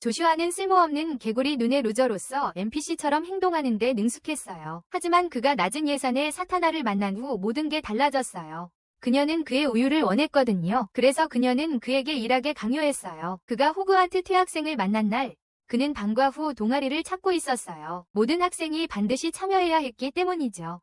조슈아는 쓸모없는 개구리 눈의 루저로서 NPC처럼 행동하는데 능숙했어요. 하지만 그가 낮은 예산의 사타나를 만난 후 모든 게 달라졌어요. 그녀는 그의 우유를 원했거든요. 그래서 그녀는 그에게 일하게 강요했어요. 그가 호그와트 퇴학생을 만난 날, 그는 방과 후 동아리를 찾고 있었어요. 모든 학생이 반드시 참여해야 했기 때문이죠.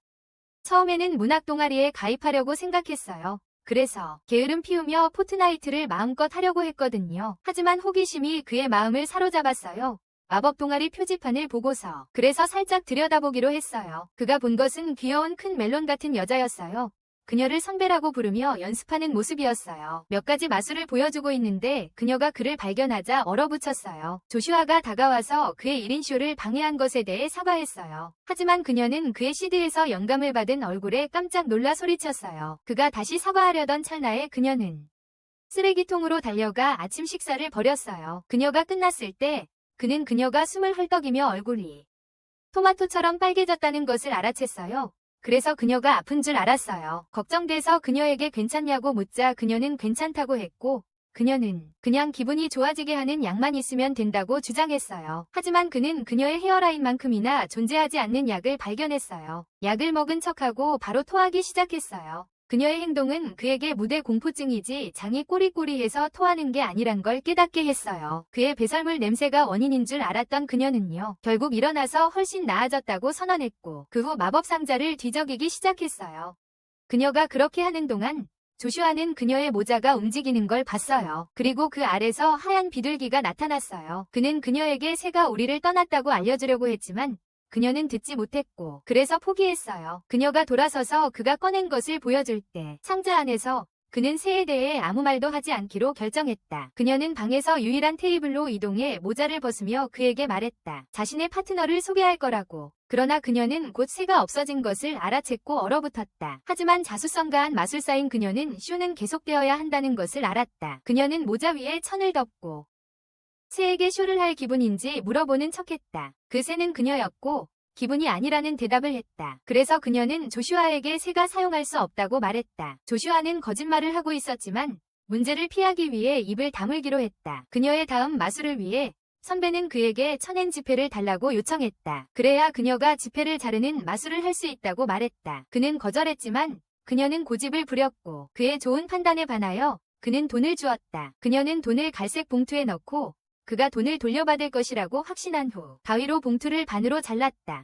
처음에는 문학 동아리에 가입하려고 생각했어요. 그래서 게으름 피우며 포트나이트를 마음껏 하려고 했거든요. 하지만 호기심이 그의 마음을 사로잡았어요. 마법 동아리 표지판을 보고서 그래서 살짝 들여다보기로 했어요. 그가 본 것은 귀여운 큰 멜론 같은 여자였어요. 그녀를 선배라고 부르며 연습하는 모습이었어요. 몇 가지 마술을 보여주고 있는데 그녀가 그를 발견하자 얼어붙였어요. 조슈아가 다가와서 그의 1인쇼를 방해한 것에 대해 사과했어요. 하지만 그녀는 그의 시드에서 영감을 받은 얼굴에 깜짝 놀라 소리쳤어요. 그가 다시 사과하려던 찰나에 그녀는 쓰레기통으로 달려가 아침 식사를 버렸어요. 그녀가 끝났을 때 그는 그녀가 숨을 헐떡이며 얼굴이 토마토처럼 빨개졌다는 것을 알아챘어요. 그래서 그녀가 아픈 줄 알았어요. 걱정돼서 그녀에게 괜찮냐고 묻자 그녀는 괜찮다고 했고 그녀는 그냥 기분이 좋아지게 하는 약만 있으면 된다고 주장했어요. 하지만 그는 그녀의 헤어라인만큼이나 존재하지 않는 약을 발견했어요. 약을 먹은 척하고 바로 토하기 시작했어요. 그녀의 행동은 그에게 무대 공포증이지 장이 꼬리꼬리해서 토하는 게 아니란 걸 깨닫게 했어요. 그의 배설물 냄새가 원인인 줄 알았던 그녀는요. 결국 일어나서 훨씬 나아졌다고 선언했고 그 후 마법 상자를 뒤적이기 시작했어요. 그녀가 그렇게 하는 동안 조슈아는 그녀의 모자가 움직이는 걸 봤어요. 그리고 그 아래서 하얀 비둘기가 나타났어요. 그는 그녀에게 새가 우리를 떠났다고 알려주려고 했지만 그녀는 듣지 못했고 그래서 포기했어요. 그녀가 돌아서서 그가 꺼낸 것을 보여줄 때 상자 안에서 그는 새에 대해 아무 말도 하지 않기로 결정했다. 그녀는 방에서 유일한 테이블로 이동해 모자를 벗으며 그에게 말했다. 자신의 파트너를 소개할 거라고. 그러나 그녀는 곧 새가 없어진 것을 알아챘고 얼어붙었다. 하지만 자수성가한 마술사인 그녀는 쇼는 계속되어야 한다는 것을 알았다. 그녀는 모자 위에 천을 덮고 새에게 쇼를 할 기분인지 물어보는 척했다. 그 새는 그녀였고 기분이 아니라는 대답을 했다. 그래서 그녀는 조슈아에게 새가 사용할 수 없다고 말했다. 조슈아는 거짓말을 하고 있었지만 문제를 피하기 위해 입을 다물기로 했다. 그녀의 다음 마술을 위해 선배는 그에게 천엔 지폐를 달라고 요청했다. 그래야 그녀가 지폐를 자르는 마술을 할 수 있다고 말했다. 그는 거절했지만 그녀는 고집을 부렸고 그의 좋은 판단에 반하여 그는 돈을 주었다. 그녀는 돈을 갈색 봉투에 넣고 그가 돈을 돌려받을 것이라고 확신한 후 가위로 봉투를 반으로 잘랐다.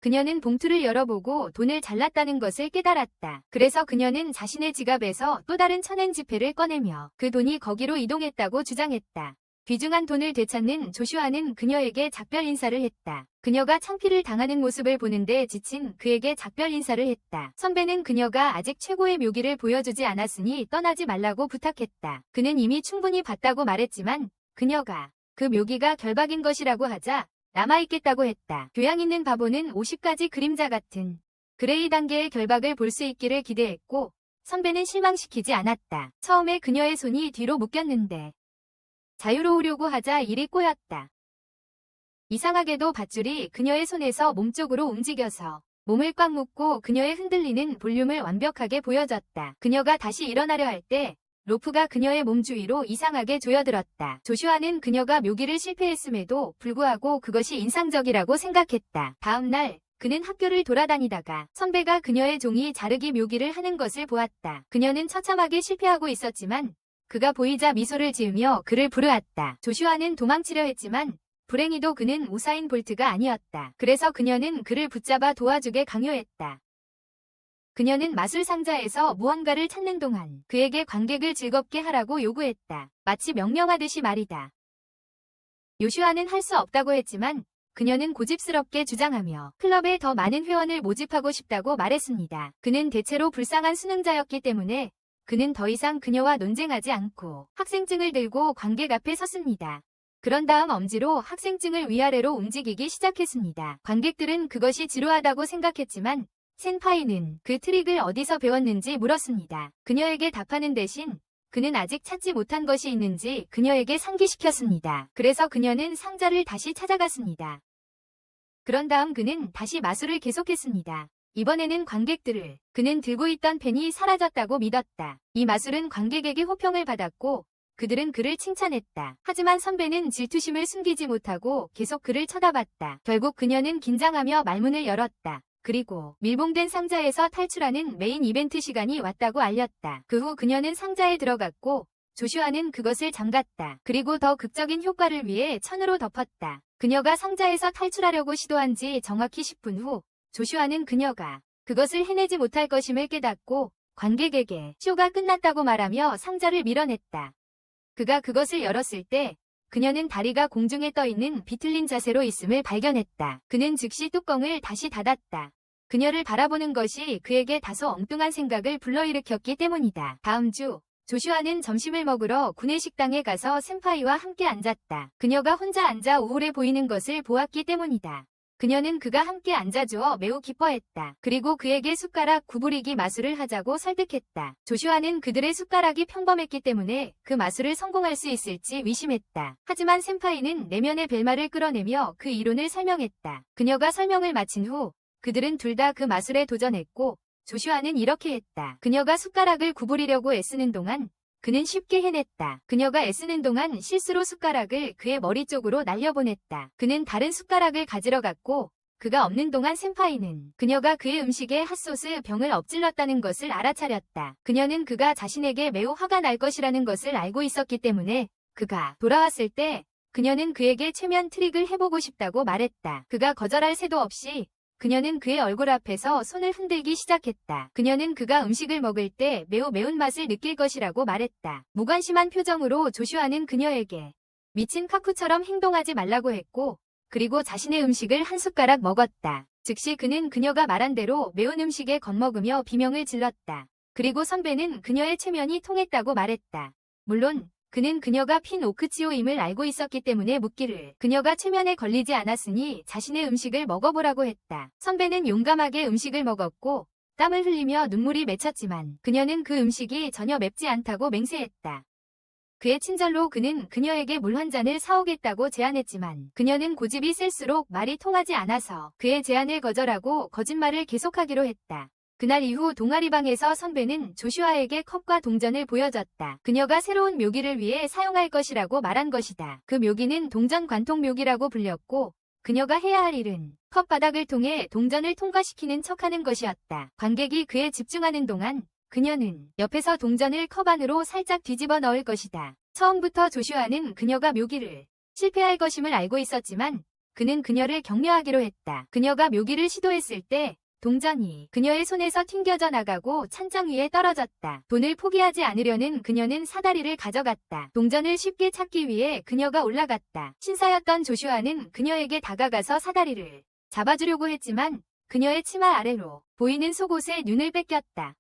그녀는 봉투를 열어보고 돈을 잘랐다는 것을 깨달았다. 그래서 그녀는 자신의 지갑에서 또 다른 천엔 지폐를 꺼내며 그 돈이 거기로 이동했다고 주장했다. 귀중한 돈을 되찾는 조슈아는 그녀에게 작별 인사를 했다. 그녀가 창피를 당하는 모습을 보는데 지친 그에게 작별 인사를 했다. 선배는 그녀가 아직 최고의 묘기를 보여주지 않았으니 떠나지 말라고 부탁했다. 그는 이미 충분히 봤다고 말했지만 그녀가 그 묘기가 결박인 것이라고 하자 남아있겠다고 했다. 교양 있는 바보는 50가지 그림자 같은 그레이 단계의 결박을 볼 수 있기를 기대했고 선배는 실망시키지 않았다. 처음에 그녀의 손이 뒤로 묶였는데 자유로우려고 하자 일이 꼬였다. 이상하게도 밧줄이 그녀의 손에서 몸쪽으로 움직여서 몸을 꽉 묶고 그녀의 흔들리는 볼륨을 완벽하게 보여줬다. 그녀가 다시 일어나려 할 때 로프가 그녀의 몸 주위로 이상하게 조여들었다. 조슈아는 그녀가 묘기를 실패했음에도 불구하고 그것이 인상적이라고 생각했다. 다음 날 그는 학교를 돌아다니다가 선배가 그녀의 종이 자르기 묘기를 하는 것을 보았다. 그녀는 처참하게 실패하고 있었지만 그가 보이자 미소를 지으며 그를 부르았다. 조슈아는 도망치려 했지만 불행히도 그는 우사인 볼트가 아니었다. 그래서 그녀는 그를 붙잡아 도와주게 강요했다. 그녀는 마술 상자에서 무언가를 찾는 동안 그에게 관객을 즐겁게 하라고 요구했다. 마치 명령하듯이 말이다. 요슈아는 할 수 없다고 했지만 그녀는 고집스럽게 주장하며 클럽에 더 많은 회원을 모집하고 싶다고 말했습니다. 그는 대체로 불쌍한 수능자였기 때문에 그는 더 이상 그녀와 논쟁하지 않고 학생증을 들고 관객 앞에 섰습니다. 그런 다음 엄지로 학생증을 위아래로 움직이기 시작했습니다. 관객들은 그것이 지루하다고 생각했지만 센파이는 그 트릭을 어디서 배웠는지 물었습니다. 그녀에게 답하는 대신 그는 아직 찾지 못한 것이 있는지 그녀에게 상기시켰습니다. 그래서 그녀는 상자를 다시 찾아갔습니다. 그런 다음 그는 다시 마술을 계속했습니다. 이번에는 관객들을 그는 들고 있던 펜이 사라졌다고 믿었다. 이 마술은 관객에게 호평을 받았고 그들은 그를 칭찬했다. 하지만 선배는 질투심을 숨기지 못하고 계속 그를 쳐다봤다. 결국 그녀는 긴장하며 말문을 열었다. 그리고 밀봉된 상자에서 탈출하는 메인 이벤트 시간이 왔다고 알렸다. 그 후 그녀는 상자에 들어갔고 조슈아는 그것을 잠갔다. 그리고 더 극적인 효과를 위해 천으로 덮었다. 그녀가 상자에서 탈출하려고 시도한 지 정확히 10분 후 조슈아는 그녀가 그것을 해내지 못할 것임을 깨닫고 관객에게 쇼가 끝났다고 말하며 상자를 밀어냈다. 그가 그것을 열었을 때 그녀는 다리가 공중에 떠있는 비틀린 자세로 있음을 발견했다. 그는 즉시 뚜껑을 다시 닫았다. 그녀를 바라보는 것이 그에게 다소 엉뚱한 생각을 불러일으켰기 때문이다. 다음 주 조슈아는 점심을 먹으러 구내식당에 가서 센파이와 함께 앉았다. 그녀가 혼자 앉아 우울해 보이는 것을 보았기 때문이다. 그녀는 그가 함께 앉아주어 매우 기뻐했다. 그리고 그에게 숟가락 구부리기 마술을 하자고 설득했다. 조슈아는 그들의 숟가락이 평범했기 때문에 그 마술을 성공할 수 있을지 의심했다. 하지만 센파이는 내면의 벨마를 끌어내며 그 이론을 설명했다. 그녀가 설명을 마친 후 그들은 둘 다 그 마술에 도전했고 조슈아는 이렇게 했다. 그녀가 숟가락을 구부리려고 애쓰는 동안 그는 쉽게 해냈다. 그녀가 애쓰는 동안 실수로 숟가락을 그의 머리 쪽으로 날려보냈다. 그는 다른 숟가락을 가지러 갔고 그가 없는 동안 센파이는 그녀가 그의 음식에 핫소스 병을 엎질렀다는 것을 알아차렸다. 그녀는 그가 자신에게 매우 화가 날 것이라는 것을 알고 있었기 때문에 그가 돌아왔을 때 그녀는 그에게 최면 트릭을 해보고 싶다고 말했다. 그가 거절할 새도 없이 그녀는 그의 얼굴 앞에서 손을 흔들기 시작했다. 그녀는 그가 음식을 먹을 때 매우 매운맛을 느낄 것이라고 말했다. 무관심한 표정으로 조슈아는 그녀에게 미친 카쿠처럼 행동하지 말라고 했고 그리고 자신의 음식을 한 숟가락 먹었다. 즉시 그는 그녀가 말한 대로 매운 음식에 겁먹으며 비명을 질렀다. 그리고 선배는 그녀의 체면이 통했다고 말했다. 물론 그는 그녀가 핀 오크치오임을 알고 있었기 때문에 묻기를 그녀가 최면에 걸리지 않았으니 자신의 음식을 먹어보라고 했다. 선배는 용감하게 음식을 먹었고 땀을 흘리며 눈물이 맺혔지만 그녀는 그 음식이 전혀 맵지 않다고 맹세했다. 그의 친절로 그는 그녀에게 물 한 잔을 사오겠다고 제안했지만 그녀는 고집이 셀수록 말이 통하지 않아서 그의 제안을 거절하고 거짓말을 계속하기로 했다. 그날 이후 동아리방에서 선배는 조슈아에게 컵과 동전을 보여줬다. 그녀가 새로운 묘기를 위해 사용할 것이라고 말한 것이다. 그 묘기는 동전 관통 묘기라고 불렸고 그녀가 해야 할 일은 컵 바닥을 통해 동전을 통과시키는 척하는 것이었다. 관객이 그에 집중하는 동안 그녀는 옆에서 동전을 컵 안으로 살짝 뒤집어 넣을 것이다. 처음부터 조슈아는 그녀가 묘기를 실패할 것임을 알고 있었지만 그는 그녀를 격려하기로 했다. 그녀가 묘기를 시도했을 때 동전이 그녀의 손에서 튕겨져 나가고 찬장 위에 떨어졌다. 돈을 포기하지 않으려는 그녀는 사다리를 가져갔다. 동전을 쉽게 찾기 위해 그녀가 올라갔다. 신사였던 조슈아는 그녀에게 다가가서 사다리를 잡아주려고 했지만 그녀의 치마 아래로 보이는 속옷에 눈을 뺏겼다.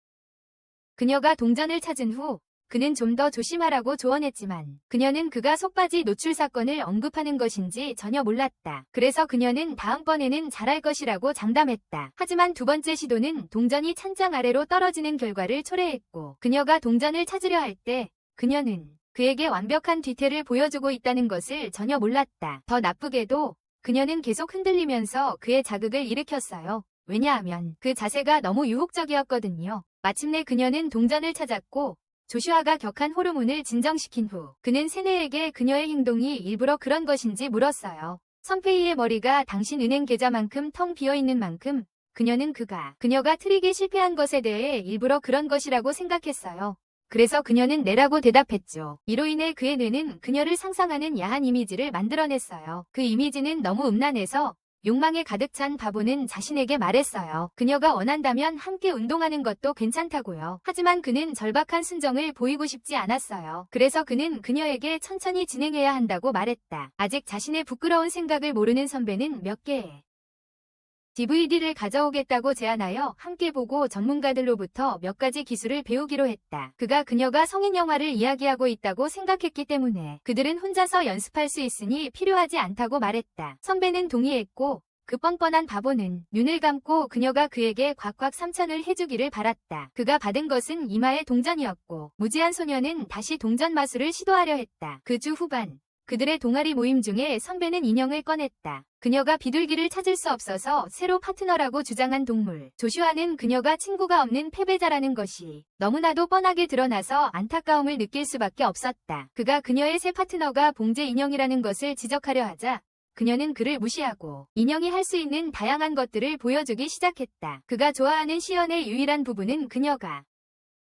그녀가 동전을 찾은 후 그는 좀 더 조심하라고 조언했지만 그녀는 그가 속바지 노출 사건을 언급하는 것인지 전혀 몰랐다. 그래서 그녀는 다음번에는 잘할 것이라고 장담했다. 하지만 두 번째 시도는 동전이 찬장 아래로 떨어지는 결과를 초래했고 그녀가 동전을 찾으려 할 때 그녀는 그에게 완벽한 뒤태를 보여주고 있다는 것을 전혀 몰랐다. 더 나쁘게도 그녀는 계속 흔들리면서 그의 자극을 일으켰어요. 왜냐하면 그 자세가 너무 유혹적이었거든요. 마침내 그녀는 동전을 찾았고 조슈아가 격한 호르몬을 진정시킨 후 그는 세네에게 그녀의 행동이 일부러 그런 것인지 물었어요. 선페이의 머리가 당신 은행 계좌만큼 텅 비어있는 만큼 그녀는 그녀가 트릭에 실패한 것에 대해 일부러 그런 것이라고 생각했어요. 그래서 그녀는 네라고 대답했죠. 이로 인해 그의 뇌는 그녀를 상상하는 야한 이미지를 만들어냈어요. 그 이미지는 너무 음란해서 욕망에 가득 찬 바보는 자신에게 말했어요. 그녀가 원한다면 함께 운동하는 것도 괜찮다고요. 하지만 그는 절박한 순정을 보이고 싶지 않았어요. 그래서 그는 그녀에게 천천히 진행해야 한다고 말했다. 아직 자신의 부끄러운 생각을 모르는 선배는 몇 개의 DVD를 가져오겠다고 제안하여 함께 보고 전문가들로부터 몇 가지 기술을 배우기로 했다. 그녀가 성인 영화를 이야기하고 있다고 생각했기 때문에 그들은 혼자서 연습할 수 있으니 필요하지 않다고 말했다. 선배는 동의했고 그 뻔뻔한 바보는 눈을 감고 그녀가 그에게 곽곽 3천을 해주기를 바랐다. 그가 받은 것은 이마의 동전이었고 무지한 소녀는 다시 동전 마술을 시도하려 했다. 그 주 후반 그들의 동아리 모임 중에 선배는 인형을 꺼냈다. 그녀가 비둘기를 찾을 수 없어서 새로 파트너라고 주장한 동물. 조슈아는 그녀가 친구가 없는 패배자라는 것이 너무나도 뻔하게 드러나서 안타까움을 느낄 수밖에 없었다. 그가 그녀의 새 파트너가 봉제 인형이라는 것을 지적하려 하자 그녀는 그를 무시하고 인형이 할 수 있는 다양한 것들을 보여주기 시작했다. 그가 좋아하는 시연의 유일한 부분은 그녀가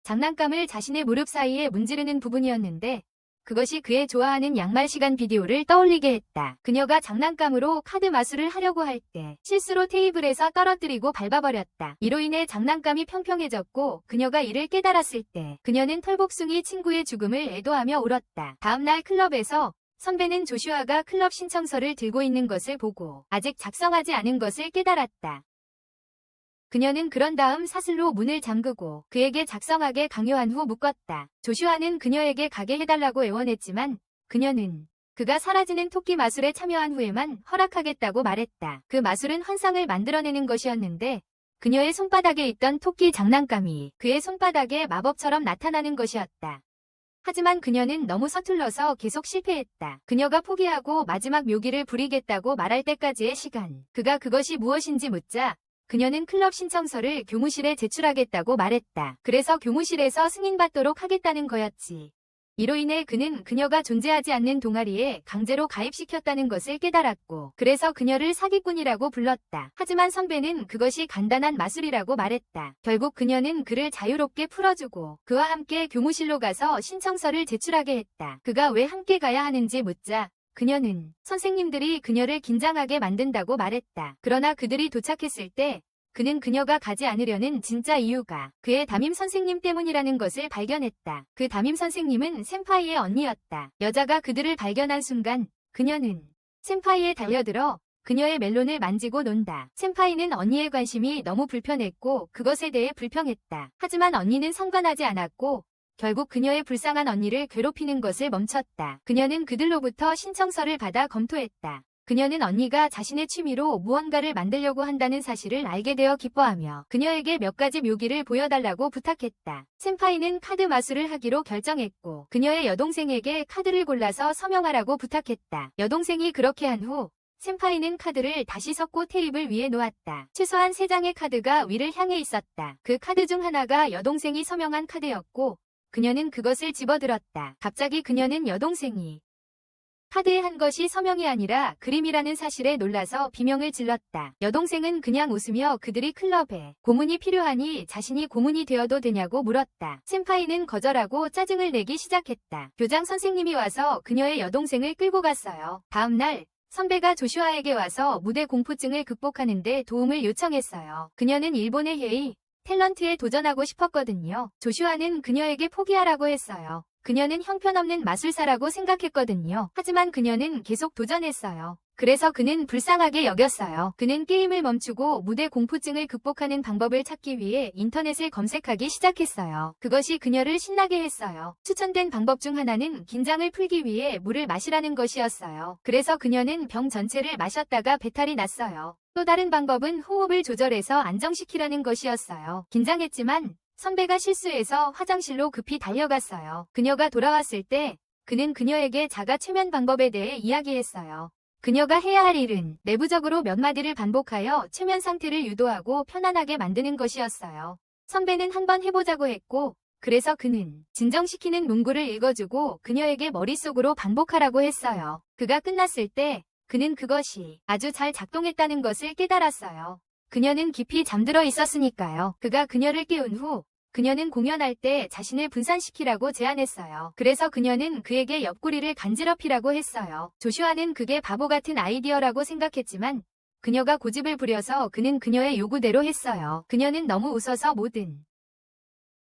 장난감을 자신의 무릎 사이에 문지르는 부분이었는데 그것이 그의 좋아하는 양말 시간 비디오를 떠올리게 했다. 그녀가 장난감으로 카드 마술을 하려고 할 때 실수로 테이블에서 떨어뜨리고 밟아버렸다. 이로 인해 장난감이 평평해졌고 그녀가 이를 깨달았을 때 그녀는 털복숭이 친구의 죽음을 애도하며 울었다. 다음날 클럽에서 선배는 조슈아가 클럽 신청서를 들고 있는 것을 보고 아직 작성하지 않은 것을 깨달았다. 그녀는 그런 다음 사슬로 문을 잠그고 그에게 작성하게 강요한 후 묶었다. 조슈아는 그녀에게 가게 해달라고 애원했지만 그녀는 그가 사라지는 토끼 마술에 참여한 후에만 허락하겠다고 말했다. 그 마술은 환상을 만들어내는 것이었는데 그녀의 손바닥에 있던 토끼 장난감이 그의 손바닥에 마법처럼 나타나는 것이었다. 하지만 그녀는 너무 서툴러서 계속 실패했다. 그녀가 포기하고 마지막 묘기를 부리겠다고 말할 때까지의 시간. 그가 그것이 무엇인지 묻자 그녀는 클럽 신청서를 교무실에 제출하겠다고 말했다. 그래서 교무실에서 승인받도록 하겠다는 거였지. 이로 인해 그는 그녀가 존재하지 않는 동아리에 강제로 가입시켰다는 것을 깨달았고 그래서 그녀를 사기꾼이라고 불렀다. 하지만 선배는 그것이 간단한 마술이라고 말했다. 결국 그녀는 그를 자유롭게 풀어주고 그와 함께 교무실로 가서 신청서를 제출하게 했다. 그가 왜 함께 가야 하는지 묻자 그녀는 선생님들이 그녀를 긴장하게 만든다고 말했다. 그러나 그들이 도착했을 때 그는 그녀가 가지 않으려는 진짜 이유가 그의 담임 선생님 때문이라는 것을 발견했다. 그 담임 선생님은 센파이의 언니였다. 여자가 그들을 발견한 순간 그녀는 센파이에 달려들어 그녀의 멜론을 만지고 논다. 센파이는 언니의 관심이 너무 불편했고 그것에 대해 불평했다. 하지만 언니는 상관하지 않았고 결국 그녀의 불쌍한 언니를 괴롭히는 것을 멈췄다. 그녀는 그들로부터 신청서를 받아 검토했다. 그녀는 언니가 자신의 취미로 무언가를 만들려고 한다는 사실을 알게 되어 기뻐하며 그녀에게 몇 가지 묘기를 보여달라고 부탁했다. 센파이는 카드 마술을 하기로 결정했고 그녀의 여동생에게 카드를 골라서 서명하라고 부탁했다. 여동생이 그렇게 한 후 센파이는 카드를 다시 섞고 테이블 위에 놓았다. 최소한 3장의 카드가 위를 향해 있었다. 그 카드 중 하나가 여동생이 서명한 카드였고 그녀는 그것을 집어들었다. 갑자기 그녀는 여동생이 카드에 한 것이 서명이 아니라 그림이라는 사실에 놀라서 비명을 질렀다. 여동생은 그냥 웃으며 그들이 클럽에 고문이 필요하니 자신이 고문이 되어도 되냐고 물었다. 센파이는 거절하고 짜증을 내기 시작했다. 교장 선생님이 와서 그녀의 여동생을 끌고 갔어요. 다음 날 선배가 조슈아에게 와서 무대 공포증을 극복하는 데 도움을 요청했어요. 그녀는 일본의 헤이 탤런트에 도전하고 싶었거든요. 조슈아는 그녀에게 포기하라고 했어요. 그녀는 형편없는 마술사라고 생각했거든요. 하지만 그녀는 계속 도전했어요. 그래서 그는 불쌍하게 여겼어요. 그는 게임을 멈추고 무대 공포증을 극복하는 방법을 찾기 위해 인터넷을 검색하기 시작했어요. 그것이 그녀를 신나게 했어요. 추천된 방법 중 하나는 긴장을 풀기 위해 물을 마시라는 것이었어요. 그래서 그녀는 병 전체를 마셨다가 배탈이 났어요. 또 다른 방법은 호흡을 조절해서 안정시키라는 것이었어요. 긴장했지만 선배가 실수해서 화장실로 급히 달려갔어요. 그녀가 돌아왔을 때 그는 그녀에게 자가 최면 방법에 대해 이야기했어요. 그녀가 해야 할 일은 내부적으로 몇 마디를 반복하여 최면 상태를 유도하고 편안하게 만드는 것이었어요. 선배는 한번 해보자고 했고 그래서 그는 진정시키는 문구를 읽어주고 그녀에게 머릿속으로 반복하라고 했어요. 그가 끝났을 때 그는 그것이 아주 잘 작동했다는 것을 깨달았어요. 그녀는 깊이 잠들어 있었으니까요. 그가 그녀를 깨운 후 그녀는 공연할 때 자신을 분산시키라고 제안했어요. 그래서 그녀는 그에게 옆구리를 간지럽히라고 했어요. 조슈아는 그게 바보 같은 아이디어라고 생각했지만 그녀가 고집을 부려서 그는 그녀의 요구대로 했어요. 그녀는 너무 웃어서 모든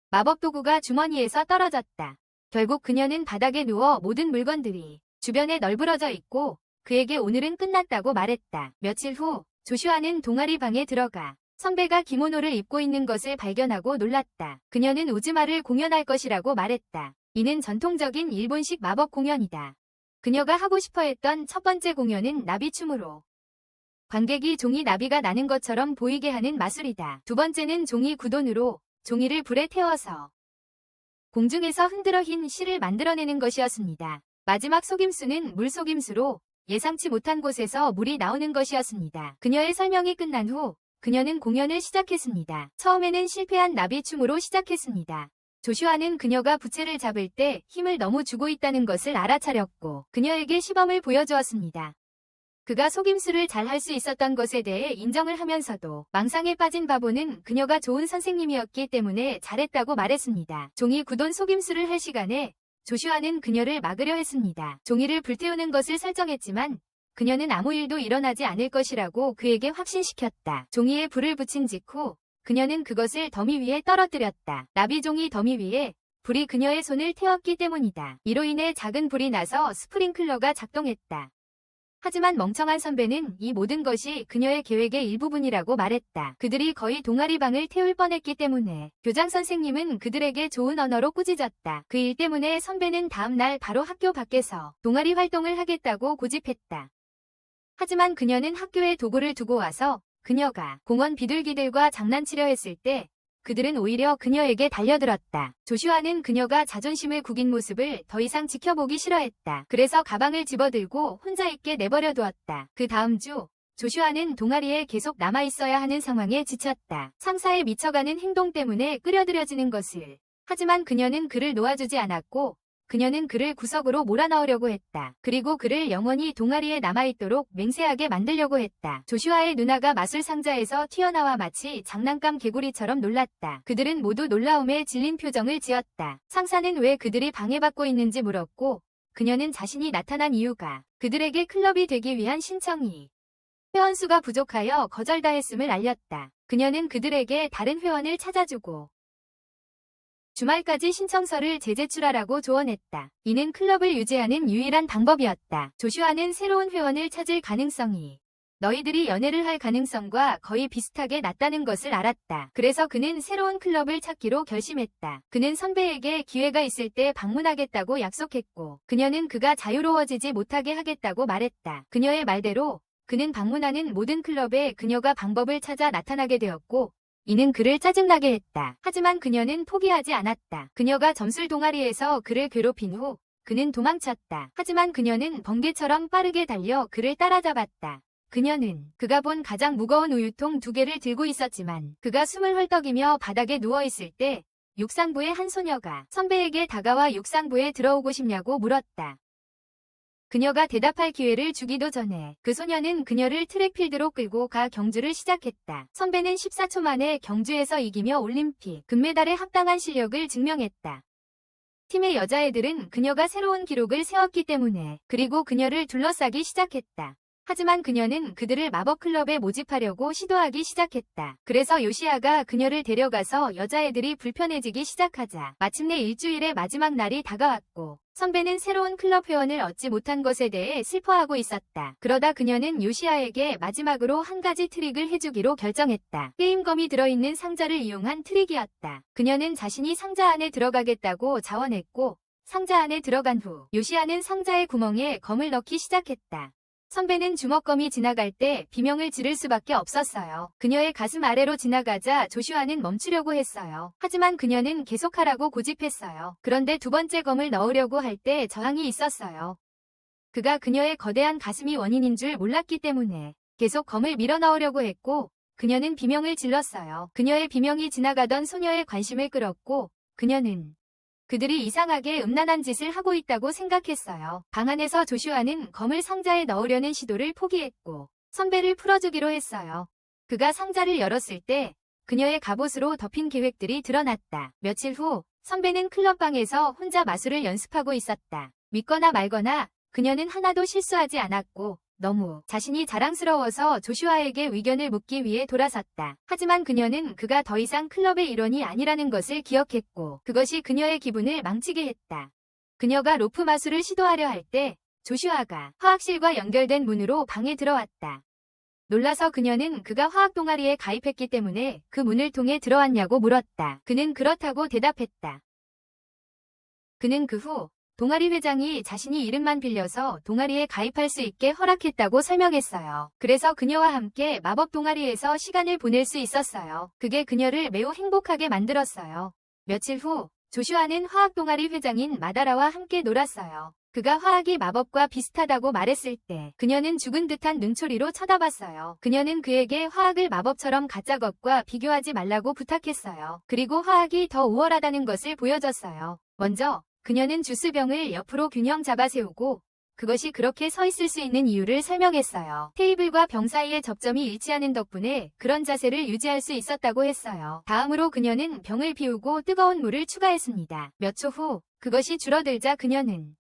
마법 도구가 주머니에서 떨어졌다. 결국 그녀는 바닥에 누워 모든 물건들이 주변에 널브러져 있고 그에게 오늘은 끝났다고 말했다. 며칠 후 조슈아는 동아리 방에 들어가 선배가 기모노를 입고 있는 것을 발견하고 놀랐다. 그녀는 우즈마를 공연할 것이라고 말했다. 이는 전통적인 일본식 마법 공연이다. 그녀가 하고 싶어 했던 첫 번째 공연은 나비춤으로 관객이 종이 나비가 나는 것처럼 보이게 하는 마술이다. 두 번째는 종이 구돈으로 종이를 불에 태워서 공중에서 흔들어 흰 실을 만들어내는 것이었습니다. 마지막 속임수는 물속임수로 예상치 못한 곳에서 물이 나오는 것이었습니다. 그녀의 설명이 끝난 후 그녀는 공연을 시작했습니다. 처음에는 실패한 나비춤으로 시작했습니다. 조슈아는 그녀가 부채를 잡을 때 힘을 너무 주고 있다는 것을 알아차렸고 그녀에게 시범을 보여주었습니다. 그가 속임수를 잘 할 수 있었던 것에 대해 인정을 하면서도 망상에 빠진 바보는 그녀가 좋은 선생님이었기 때문에 잘했다고 말했습니다. 종이 굳은 속임수를 할 시간에 조슈아는 그녀를 막으려 했습니다. 종이를 불태우는 것을 설정했지만 그녀는 아무 일도 일어나지 않을 것이라고 그에게 확신시켰다. 종이에 불을 붙인 직후 그녀는 그것을 더미 위에 떨어뜨렸다. 나비종이 더미 위에 불이 그녀의 손을 태웠기 때문이다. 이로 인해 작은 불이 나서 스프링클러가 작동했다. 하지만 멍청한 선배는 이 모든 것이 그녀의 계획의 일부분이라고 말했다. 그들이 거의 동아리방을 태울 뻔했기 때문에 교장 선생님은 그들에게 좋은 언어로 꾸짖었다. 그 일 때문에 선배는 다음 날 바로 학교 밖에서 동아리 활동을 하겠다고 고집했다. 하지만 그녀는 학교에 도구를 두고 와서 그녀가 공원 비둘기들과 장난치려 했을 때 그들은 오히려 그녀에게 달려들었다. 조슈아는 그녀가 자존심을 구긴 모습을 더 이상 지켜보기 싫어했다. 그래서 가방을 집어들고 혼자 있게 내버려 두었다. 그 다음 주 조슈아는 동아리에 계속 남아있어야 하는 상황에 지쳤다. 상사에 미쳐가는 행동 때문에 끌어들여지는 것을. 하지만 그녀는 그를 놓아주지 않았고 그녀는 그를 구석으로 몰아넣으려고 했다. 그리고 그를 영원히 동아리에 남아있도록 맹세하게 만들려고 했다. 조슈아의 누나가 마술 상자에서 튀어나와 마치 장난감 개구리처럼 놀랐다. 그들은 모두 놀라움에 질린 표정을 지었다. 상사는 왜 그들이 방해받고 있는지 물었고 그녀는 자신이 나타난 이유가 그들에게 클럽이 되기 위한 신청이 회원수가 부족하여 거절당했음을 알렸다. 그녀는 그들에게 다른 회원을 찾아주고 주말까지 신청서를 재제출하라고 조언했다. 이는 클럽을 유지하는 유일한 방법이었다. 조슈아는 새로운 회원을 찾을 가능성이 너희들이 연애를 할 가능성과 거의 비슷하게 낮다는 것을 알았다. 그래서 그는 새로운 클럽을 찾기로 결심했다. 그는 선배에게 기회가 있을 때 방문하겠다고 약속했고 그녀는 그가 자유로워지지 못하게 하겠다고 말했다. 그녀의 말대로 그는 방문하는 모든 클럽에 그녀가 방법을 찾아 나타나게 되었고 이는 그를 짜증나게 했다. 하지만 그녀는 포기하지 않았다. 그녀가 점술 동아리에서 그를 괴롭힌 후 그는 도망쳤다. 하지만 그녀는 번개처럼 빠르게 달려 그를 따라잡았다. 그녀는 그가 본 가장 무거운 우유통 2개를 들고 있었지만 그가 숨을 헐떡이며 바닥에 누워있을 때 육상부의 한 소녀가 선배에게 다가와 육상부에 들어오고 싶냐고 물었다. 그녀가 대답할 기회를 주기도 전에 그 소녀는 그녀를 트랙필드로 끌고 가 경주를 시작했다. 선배는 14초 만에 경주에서 이기며 올림픽 금메달에 합당한 실력을 증명했다. 팀의 여자애들은 그녀가 새로운 기록을 세웠기 때문에 그리고 그녀를 둘러싸기 시작했다. 하지만 그녀는 그들을 마법클럽에 모집하려고 시도하기 시작했다. 그래서 요시아가 그녀를 데려가서 여자애들이 불편해지기 시작하자 마침내 일주일의 마지막 날이 다가왔고 선배는 새로운 클럽 회원을 얻지 못한 것에 대해 슬퍼하고 있었다. 그러다 그녀는 요시아에게 마지막으로 한 가지 트릭을 해주기로 결정했다. 게임검이 들어있는 상자를 이용한 트릭이었다. 그녀는 자신이 상자 안에 들어가겠다고 자원했고 상자 안에 들어간 후 요시아는 상자의 구멍에 검을 넣기 시작했다. 선배는 주먹검이 지나갈 때 비명을 지를 수밖에 없었어요. 그녀의 가슴 아래로 지나가자 조슈아는 멈추려고 했어요. 하지만 그녀는 계속하라고 고집했어요. 그런데 2번째 검을 넣으려고 할 때 저항이 있었어요. 그가 그녀의 거대한 가슴이 원인인 줄 몰랐기 때문에 계속 검을 밀어 넣으려고 했고 그녀는 비명을 질렀어요. 그녀의 비명이 지나가던 소녀의 관심을 끌었고 그녀는 그들이 이상하게 음란한 짓을 하고 있다고 생각했어요. 방 안에서 조슈아는 검을 상자에 넣으려는 시도를 포기했고 선배를 풀어주기로 했어요. 그가 상자를 열었을 때 그녀의 갑옷으로 덮인 계획들이 드러났다. 며칠 후 선배는 클럽방에서 혼자 마술을 연습하고 있었다. 믿거나 말거나 그녀는 하나도 실수하지 않았고 너무 자신이 자랑스러워서 조슈아에게 의견을 묻기 위해 돌아섰다. 하지만 그녀는 그가 더 이상 클럽의 일원이 아니라는 것을 기억했고 그것이 그녀의 기분을 망치게 했다. 그녀가 로프 마술을 시도하려 할 때 조슈아가 화학실과 연결된 문으로 방에 들어왔다. 놀라서 그녀는 그가 화학 동아리에 가입했기 때문에 그 문을 통해 들어왔냐고 물었다. 그는 그렇다고 대답했다. 그는 그 후 동아리 회장이 자신이 이름만 빌려서 동아리에 가입할 수 있게 허락했다고 설명했어요. 그래서 그녀와 함께 마법 동아리에서 시간을 보낼 수 있었어요. 그게 그녀를 매우 행복하게 만들었어요. 며칠 후 조슈아는 화학 동아리 회장인 마다라와 함께 놀았어요. 그가 화학이 마법과 비슷하다고 말했을 때 그녀는 죽은 듯한 눈초리로 쳐다봤어요. 그녀는 그에게 화학을 마법처럼 가짜 것과 비교하지 말라고 부탁했어요. 그리고 화학이 더 우월하다는 것을 보여줬어요. 먼저 그녀는 주스병을 옆으로 균형 잡아 세우고 그것이 그렇게 서 있을 수 있는 이유를 설명했어요. 테이블과 병 사이의 접점이 일치하는 덕분에 그런 자세를 유지할 수 있었다고 했어요. 다음으로 그녀는 병을 비우고 뜨거운 물을 추가했습니다. 몇 초 후 그것이 줄어들자 그녀는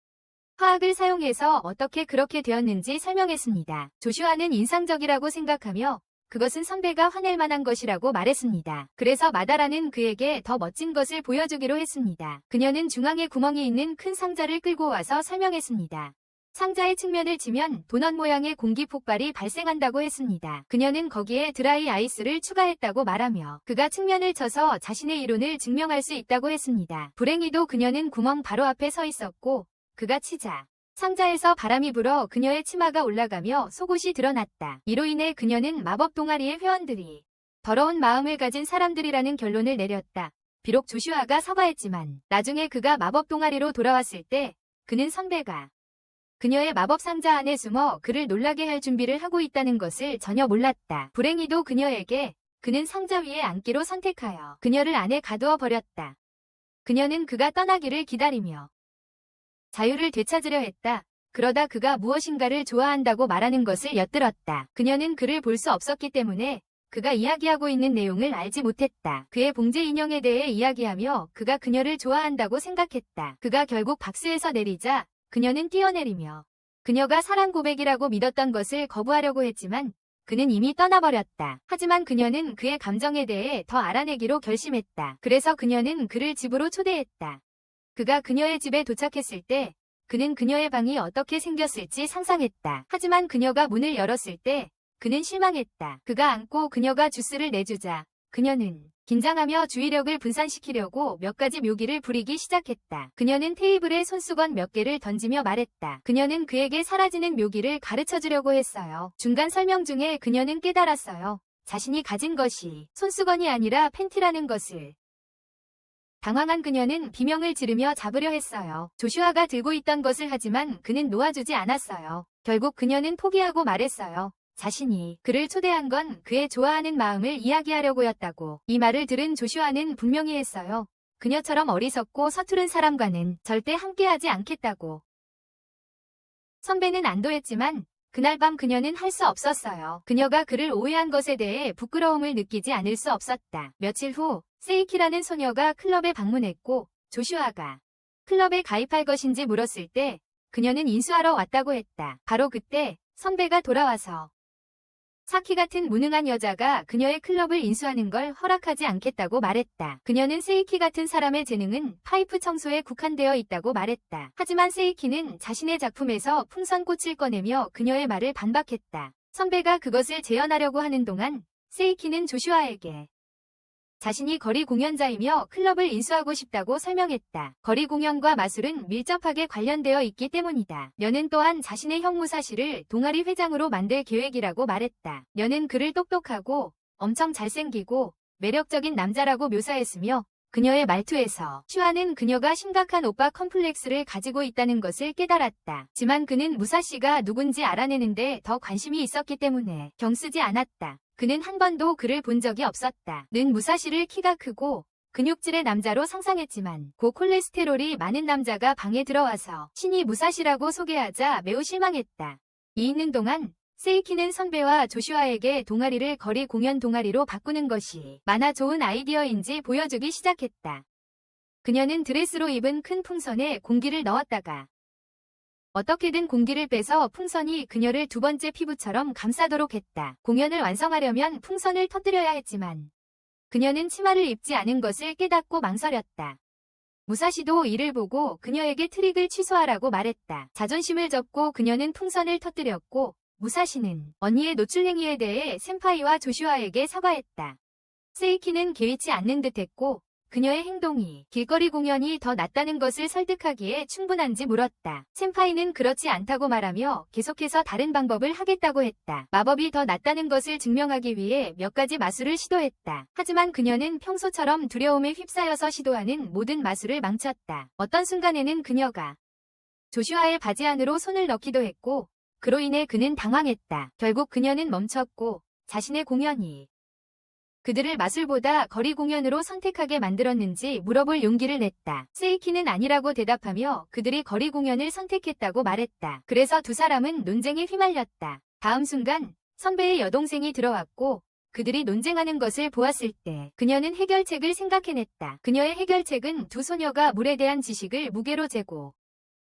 화학을 사용해서 어떻게 그렇게 되었는지 설명했습니다. 조슈아는 인상적이라고 생각하며 그것은 선배가 화낼 만한 것이라고 말했습니다. 그래서 마다라는 그에게 더 멋진 것을 보여주기로 했습니다. 그녀는 중앙에 구멍이 있는 큰 상자를 끌고 와서 설명했습니다. 상자의 측면을 치면 도넛 모양의 공기 폭발이 발생한다고 했습니다. 그녀는 거기에 드라이 아이스를 추가했다고 말하며 그가 측면을 쳐서 자신의 이론을 증명할 수 있다고 했습니다. 불행히도 그녀는 구멍 바로 앞에 서 있었고 그가 치자 상자에서 바람이 불어 그녀의 치마가 올라가며 속옷이 드러났다. 이로 인해 그녀는 마법 동아리의 회원들이 더러운 마음을 가진 사람들이라는 결론을 내렸다. 비록 조슈아가 사과했지만 나중에 그가 마법 동아리로 돌아왔을 때 그는 선배가 그녀의 마법 상자 안에 숨어 그를 놀라게 할 준비를 하고 있다는 것을 전혀 몰랐다. 불행히도 그녀에게 그는 상자 위에 앉기로 선택하여 그녀를 안에 가두어 버렸다. 그녀는 그가 떠나기를 기다리며 자유를 되찾으려 했다. 그러다 그가 무엇인가를 좋아한다고 말하는 것을 엿들었다. 그녀는 그를 볼 수 없었기 때문에 그가 이야기하고 있는 내용을 알지 못했다. 그의 봉제 인형에 대해 이야기하며 그가 그녀를 좋아한다고 생각했다. 그가 결국 박스에서 내리자 그녀는 뛰어내리며 그녀가 사랑 고백이라고 믿었던 것을 거부하려고 했지만 그는 이미 떠나버렸다. 하지만 그녀는 그의 감정에 대해 더 알아내기로 결심했다. 그래서 그녀는 그를 집으로 초대했다. 그가 그녀의 집에 도착했을 때 그는 그녀의 방이 어떻게 생겼을지 상상했다. 하지만 그녀가 문을 열었을 때 그는 실망했다. 그가 앉고 그녀가 주스를 내주자 그녀는 긴장하며 주의력을 분산시키려고 몇 가지 묘기를 부리기 시작했다. 그녀는 테이블에 손수건 몇 개를 던지며 말했다. 그녀는 그에게 사라지는 묘기를 가르쳐주려고 했어요. 중간 설명 중에 그녀는 깨달았어요. 자신이 가진 것이 손수건이 아니라 팬티라는 것을. 당황한 그녀는 비명을 지르며 잡으려 했어요. 조슈아가 들고 있던 것을 하지만 그는 놓아주지 않았어요. 결국 그녀는 포기하고 말했어요. 자신이 그를 초대한 건 그의 좋아하는 마음을 이야기하려고였다고. 이 말을 들은 조슈아는 분명히 했어요. 그녀처럼 어리석고 서투른 사람과는 절대 함께하지 않겠다고. 선배는 안도했지만 그날 밤 그녀는 할 수 없었어요. 그녀가 그를 오해한 것에 대해 부끄러움을 느끼지 않을 수 없었다. 며칠 후 세이키라는 소녀가 클럽에 방문했고 조슈아가 클럽에 가입할 것인지 물었을 때 그녀는 인수하러 왔다고 했다. 바로 그때 선배가 돌아와서 사키 같은 무능한 여자가 그녀의 클럽을 인수하는 걸 허락하지 않겠다고 말했다. 그녀는 세이키 같은 사람의 재능은 파이프 청소에 국한되어 있다고 말했다. 하지만 세이키는 자신의 작품에서 풍선꽃을 꺼내며 그녀의 말을 반박했다. 선배가 그것을 재현하려고 하는 동안 세이키는 조슈아에게 자신이 거리 공연자이며 클럽을 인수하고 싶다고 설명했다. 거리 공연과 마술은 밀접하게 관련되어 있기 때문이다. 녀는 또한 자신의 형 무사시를 동아리 회장으로 만들 계획이라고 말했다. 녀는 그를 똑똑하고 엄청 잘생기고 매력적인 남자라고 묘사했으며 그녀의 말투에서 슈아는 그녀가 심각한 오빠 컴플렉스를 가지고 있다는 것을 깨달았다. 하지만 그는 무사시가 누군지 알아내는데 더 관심이 있었기 때문에 경쓰지 않았다. 그는 한 번도 그를 본 적이 없었다. 는 무사시를 키가 크고 근육질의 남자로 상상했지만 고콜레스테롤이 많은 남자가 방에 들어와서 신이 무사시라고 소개하자 매우 실망했다. 이 있는 동안 세이키는 선배와 조슈아에게 동아리를 거리 공연 동아리로 바꾸는 것이 마나 좋은 아이디어인지 보여주기 시작했다. 그녀는 드레스로 입은 큰 풍선에 공기를 넣었다가 어떻게든 공기를 빼서 풍선이 그녀를 두 번째 피부처럼 감싸도록 했다. 공연을 완성하려면 풍선을 터뜨려야 했지만 그녀는 치마를 입지 않은 것을 깨닫고 망설였다. 무사시도 이를 보고 그녀에게 트릭을 취소하라고 말했다. 자존심을 접고 그녀는 풍선을 터뜨렸고 무사시는 언니의 노출행위에 대해 센파이와 조슈아에게 사과했다. 세이키는 개의치 않는 듯했고 그녀의 행동이 길거리 공연이 더 낫다는 것을 설득하기에 충분한지 물었다. 센파이는 그렇지 않다고 말하며 계속해서 다른 방법을 하겠다고 했다. 마법이 더 낫다는 것을 증명하기 위해 몇 가지 마술을 시도했다. 하지만 그녀는 평소처럼 두려움에 휩싸여서 시도하는 모든 마술을 망쳤다. 어떤 순간에는 그녀가 조슈아의 바지 안으로 손을 넣기도 했고 그로 인해 그는 당황했다. 결국 그녀는 멈췄고 자신의 공연이 그들을 마술보다 거리 공연으로 선택하게 만들었는지 물어볼 용기를 냈다. 세이키는 아니라고 대답하며 그들이 거리 공연을 선택했다고 말했다. 그래서 두 사람은 논쟁에 휘말렸다. 다음 순간 선배의 여동생이 들어왔고 그들이 논쟁하는 것을 보았을 때 그녀는 해결책을 생각해냈다. 그녀의 해결책은 두 소녀가 물에 대한 지식을 무게로 재고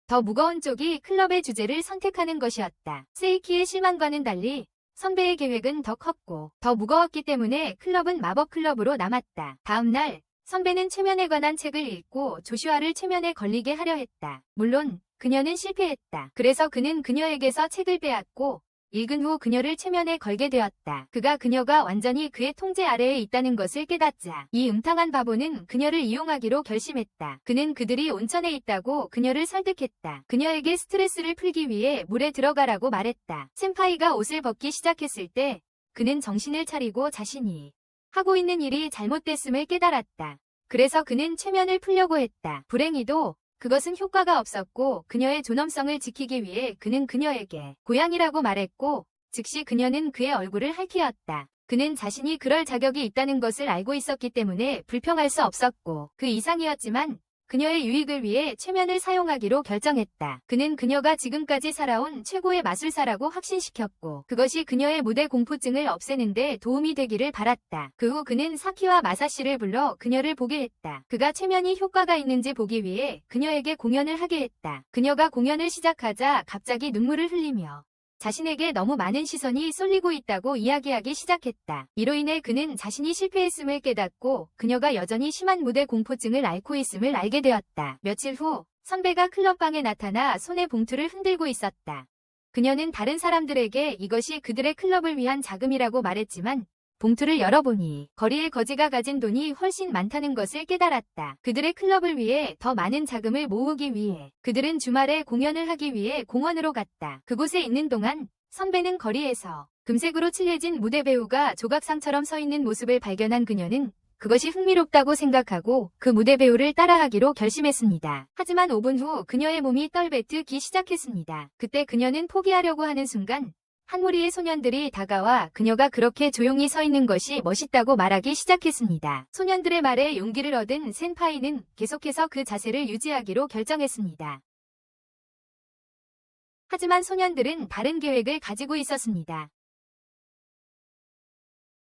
더 무거운 쪽이 클럽의 주제를 선택하는 것이었다. 세이키의 실망과는 달리 선배의 계획은 더 컸고 더 무거웠기 때문에 클럽은 마법 클럽으로 남았다. 다음 날 선배는 최면에 관한 책을 읽고 조슈아를 최면에 걸리게 하려 했다. 물론 그녀는 실패했다. 그래서 그는 그녀에게서 책을 빼앗고 읽은 후 그녀를 최면에 걸게 되었다. 그녀가 완전히 그의 통제 아래에 있다는 것을 깨닫자 이 음탕한 바보는 그녀를 이용하기로 결심했다. 그는 그들이 온천에 있다고 그녀를 설득했다. 그녀에게 스트레스를 풀기 위해 물에 들어가라고 말했다. 센파이가 옷을 벗기 시작했을 때 그는 정신을 차리고 자신이 하고 있는 일이 잘못됐음을 깨달았다. 그래서 그는 최면을 풀려고 했다. 불행히도 그것은 효과가 없었고 그녀의 존엄성을 지키기 위해 그는 그녀에게 고양이라고 말했고 즉시 그녀는 그의 얼굴을 핥히었다. 그는 자신이 그럴 자격이 있다는 것을 알고 있었기 때문에 불평할 수 없었고 그 이상이었지만 그녀의 유익을 위해 최면을 사용하기로 결정했다. 그는 그녀가 지금까지 살아온 최고의 마술사라고 확신시켰고 그것이 그녀의 무대 공포증을 없애는 데 도움이 되기를 바랐다. 그 후 그는 사키와 마사시를 불러 그녀를 보게 했다. 그가 최면이 효과가 있는지 보기 위해 그녀에게 공연을 하게 했다. 그녀가 공연을 시작하자 갑자기 눈물을 흘리며 자신에게 너무 많은 시선이 쏠리고 있다고 이야기하기 시작했다. 이로 인해 그는 자신이 실패했음을 깨닫고 그녀가 여전히 심한 무대 공포증을 앓고 있음을 알게 되었다. 며칠 후 선배가 클럽방에 나타나 손에 봉투를 흔들고 있었다. 그녀는 다른 사람들에게 이것이 그들의 클럽을 위한 자금이라고 말했지만 봉투를 열어보니 거리의 거지가 가진 돈이 훨씬 많다는 것을 깨달았다. 그들의 클럽을 위해 더 많은 자금을 모으기 위해 그들은 주말에 공연을 하기 위해 공원으로 갔다. 그곳에 있는 동안 선배는 거리에서 금색으로 칠해진 무대 배우가 조각상처럼 서 있는 모습을 발견한 그녀는 그것이 흥미롭다고 생각하고 그 무대 배우를 따라하기로 결심했습니다. 하지만 5분 후 그녀의 몸이 떨뱉기 시작했습니다. 그때 그녀는 포기하려고 하는 순간 한 무리의 소년들이 다가와 그녀가 그렇게 조용히 서 있는 것이 멋있다고 말하기 시작했습니다. 소년들의 말에 용기를 얻은 센파이는 계속해서 그 자세를 유지하기로 결정했습니다. 하지만 소년들은 다른 계획을 가지고 있었습니다.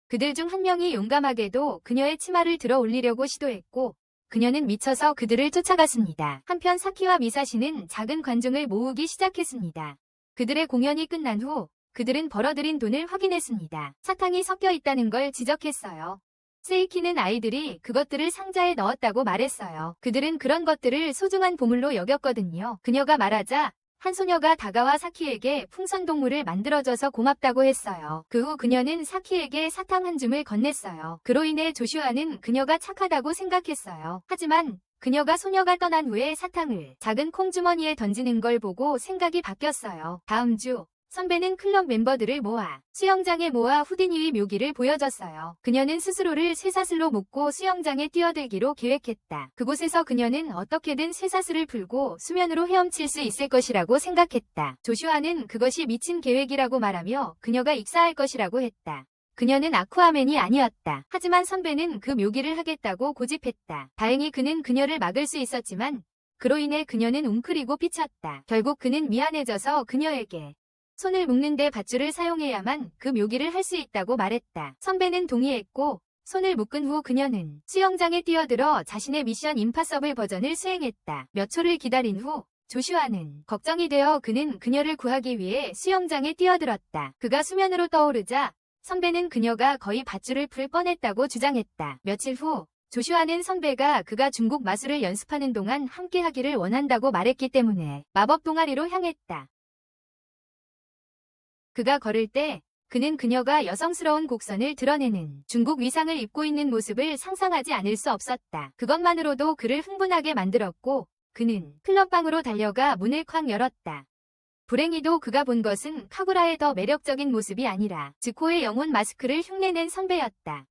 그들 중 한 명이 용감하게도 그녀의 치마를 들어 올리려고 시도했고 그녀는 미쳐서 그들을 쫓아갔습니다. 한편 사키와 미사시는 작은 관중을 모으기 시작했습니다. 그들의 공연이 끝난 후 그들은 벌어들인 돈을 확인했습니다. 사탕이 섞여 있다는 걸 지적했어요. 세이키는 아이들이 그것들을 상자에 넣었다고 말했어요. 그들은 그런 것들을 소중한 보물로 여겼거든요. 그녀가 말하자 한 소녀가 다가와 사키에게 풍선동물을 만들어줘서 고맙다고 했어요. 그 후 그녀는 사키에게 사탕 한 줌을 건넸어요. 그로 인해 조슈아는 그녀가 착하다고 생각했어요. 하지만 그녀가 소녀가 떠난 후에 사탕을 작은 콩주머니에 던지는 걸 보고 생각이 바뀌었어요. 다음 주 선배는 클럽 멤버들을 모아 수영장에 모아 후디니의 묘기를 보여줬어요. 그녀는 스스로를 쇠사슬로 묶고 수영장에 뛰어들기로 계획했다. 그곳에서 그녀는 어떻게든 쇠사슬을 풀고 수면으로 헤엄칠 수 있을 것이라고 생각했다. 조슈아는 그것이 미친 계획이라고 말하며 그녀가 익사할 것이라고 했다. 그녀는 아쿠아맨이 아니었다. 하지만 선배는 그 묘기를 하겠다고 고집했다. 다행히 그는 그녀를 막을 수 있었지만 그로 인해 그녀는 웅크리고 삐쳤다. 결국 그는 미안해져서 그녀에게 손을 묶는데 밧줄을 사용해야만 그 묘기를 할 수 있다고 말했다. 선배는 동의했고 손을 묶은 후 그녀는 수영장에 뛰어들어 자신의 미션 임파서블 버전을 수행했다. 몇 초를 기다린 후 조슈아는 걱정이 되어 그는 그녀를 구하기 위해 수영장에 뛰어들었다. 그가 수면으로 떠오르자 선배는 그녀가 거의 밧줄을 풀 뻔했다고 주장했다. 며칠 후 조슈아는 선배가 그가 중국 마술을 연습하는 동안 함께 하기를 원한다고 말했기 때문에 마법 동아리로 향했다. 그가 걸을 때 그는 그녀가 여성스러운 곡선을 드러내는 중국 위상을 입고 있는 모습을 상상하지 않을 수 없었다. 그것만으로도 그를 흥분하게 만들었고 그는 클럽방으로 달려가 문을 쾅 열었다. 불행히도 그가 본 것은 카구라의 더 매력적인 모습이 아니라 즈코의 영혼 마스크를 흉내낸 선배였다.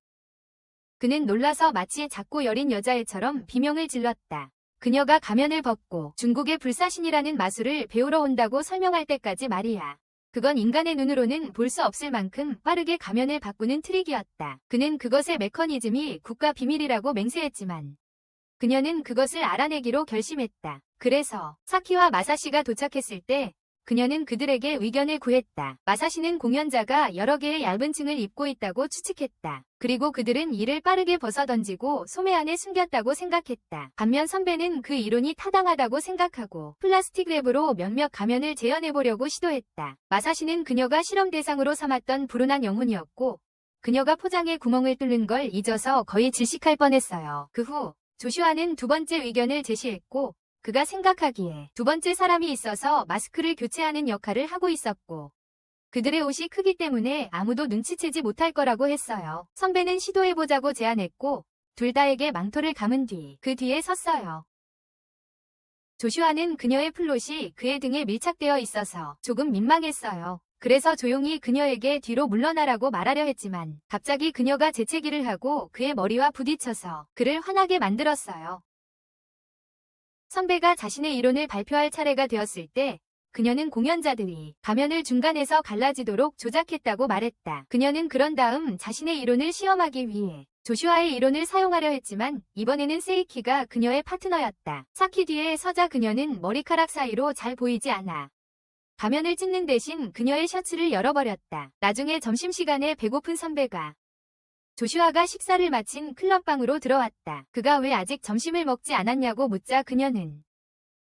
그는 놀라서 마치 작고 여린 여자애처럼 비명을 질렀다. 그녀가 가면을 벗고 중국의 불사신이라는 마술을 배우러 온다고 설명할 때까지 말이야. 그건 인간의 눈으로는 볼 수 없을 만큼 빠르게 가면을 바꾸는 트릭이었다. 그는 그것의 메커니즘이 국가 비밀이라고 맹세했지만 그녀는 그것을 알아내기로 결심했다. 그래서 사키와 마사시가 도착했을 때 그녀는 그들에게 의견을 구했다. 마사시는 공연자가 여러 개의 얇은 층을 입고 있다고 추측했다. 그리고 그들은 이를 빠르게 벗어던지고 소매 안에 숨겼다고 생각했다. 반면 선배는 그 이론이 타당하다고 생각하고 플라스틱 랩으로 몇몇 가면을 재현해보려고 시도했다. 마사시는 그녀가 실험 대상으로 삼았던 불운한 영혼이었고 그녀가 포장에 구멍을 뚫는 걸 잊어서 거의 질식할 뻔했어요. 그 후 조슈아는 두 번째 의견을 제시했고 그가 생각하기에 두 번째 사람이 있어서 마스크를 교체하는 역할을 하고 있었고 그들의 옷이 크기 때문에 아무도 눈치채지 못할 거라고 했어요. 선배는 시도해보자고 제안했고 둘 다에게 망토를 감은 뒤 그 뒤에 섰어요. 조슈아는 그녀의 플롯이 그의 등에 밀착되어 있어서 조금 민망했어요. 그래서 조용히 그녀에게 뒤로 물러나라고 말하려 했지만 갑자기 그녀가 재채기를 하고 그의 머리와 부딪혀서 그를 화나게 만들었어요. 선배가 자신의 이론을 발표할 차례가 되었을 때 그녀는 공연자들이 가면을 중간에서 갈라지도록 조작했다고 말했다. 그녀는 그런 다음 자신의 이론을 시험하기 위해 조슈아의 이론을 사용하려 했지만 이번에는 세이키가 그녀의 파트너였다. 사키 뒤에 서자 그녀는 머리카락 사이로 잘 보이지 않아 가면을 찢는 대신 그녀의 셔츠를 열어버렸다. 나중에 점심시간에 배고픈 선배가 조슈아가 식사를 마친 클럽방으로 들어왔다. 그가 왜 아직 점심을 먹지 않았냐고 묻자 그녀는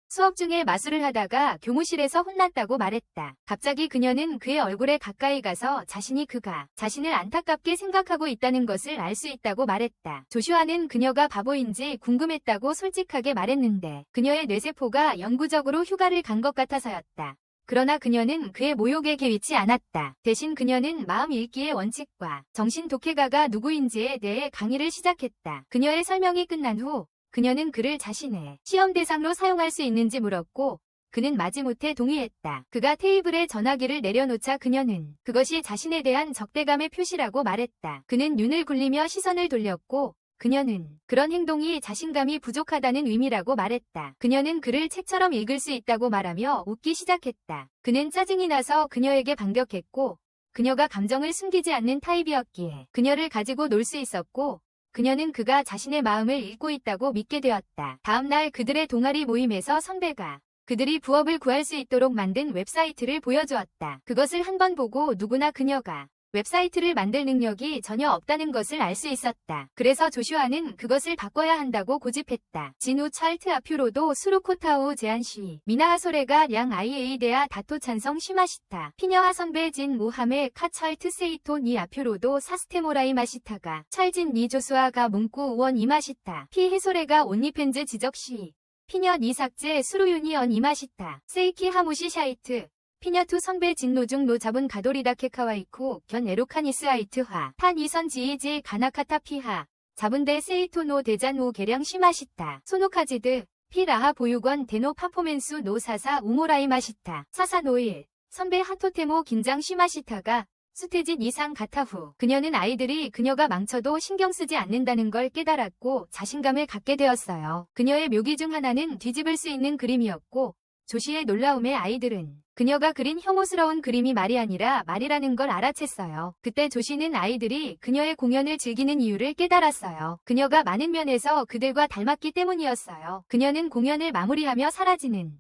수업 중에 마술을 하다가 교무실에서 혼났다고 말했다. 갑자기 그녀는 그의 얼굴에 가까이 가서 그가 자신을 안타깝게 생각하고 있다는 것을 알 수 있다고 말했다. 조슈아는 그녀가 바보인지 궁금했다고 솔직하게 말했는데 그녀의 뇌세포가 영구적으로 휴가를 간 것 같아서였다. 그러나 그녀는 그의 모욕에 개의치 않았다. 대신 그녀는 마음 읽기의 원칙과 정신 독해가가 누구인지에 대해 강의를 시작했다. 그녀의 설명이 끝난 후 그녀는 그를 자신의 시험 대상으로 사용할 수 있는지 물었고 그는 마지못해 동의했다. 그가 테이블에 전화기를 내려놓자 그녀는 그것이 자신에 대한 적대감의 표시라고 말했다. 그는 눈을 굴리며 시선을 돌렸고 그녀는 그런 행동이 자신감이 부족하다는 의미라고 말했다. 그녀는 그를 책처럼 읽을 수 있다고 말하며 웃기 시작했다. 그는 짜증이 나서 그녀에게 반격했고 그녀가 감정을 숨기지 않는 타입이었기에 그녀를 가지고 놀 수 있었고 그녀는 그가 자신의 마음을 읽고 있다고 믿게 되었다. 다음 날 그들의 동아리 모임에서 선배가 그들이 부업을 구할 수 있도록 만든 웹사이트를 보여주었다. 그것을 한 번 보고 누구나 그녀가 웹사이트를 만들 능력이 전혀 없다는 것을 알 수 있었다. 그래서 조슈아는 그것을 바꿔야 한다고 고집했다. 진우 찰트 아퓨로도 수루코타오 제안시 미나하 소레가 양 아이에이데아 다토 찬성 시마시타 피녀하 선배 진 무함의 카 찰트 세이토 니 아퓨로도 사스테모라이 마시타가 찰진 니 조수아가 문구 우원 이마시타 피 해소레가 온니펜즈 지적시 피녀 니 삭제 수루유니 언 이마시타 세이키 하무시 샤이트 피녀투 선배 진노중 노잡은 가도리다 케카와이쿠 견 에로카니스 아이트화 탄 이선 지이지 가나카타 피하 잡은데 세이토노 대잔 우 계량 시마시타 소노카지드 피라하 보육원 데노 파포멘수 노사사 우모라이 마시타 사사 노일 선배 하토테모 긴장 시마시타가 수태짓 이상 가타후 그녀는 아이들이 그녀가 망쳐도 신경 쓰지 않는다는 걸 깨달았고 자신감을 갖게 되었어요. 그녀의 묘기 중 하나는 뒤집을 수 있는 그림이었고 조시의 놀라움에 아이들은 그녀가 그린 혐오스러운 그림이 말이 아니라 말이라는 걸 알아챘어요. 그때 조시는 아이들이 그녀의 공연을 즐기는 이유를 깨달았어요. 그녀가 많은 면에서 그들과 닮았기 때문이었어요. 그녀는 공연을 마무리하며 사라지는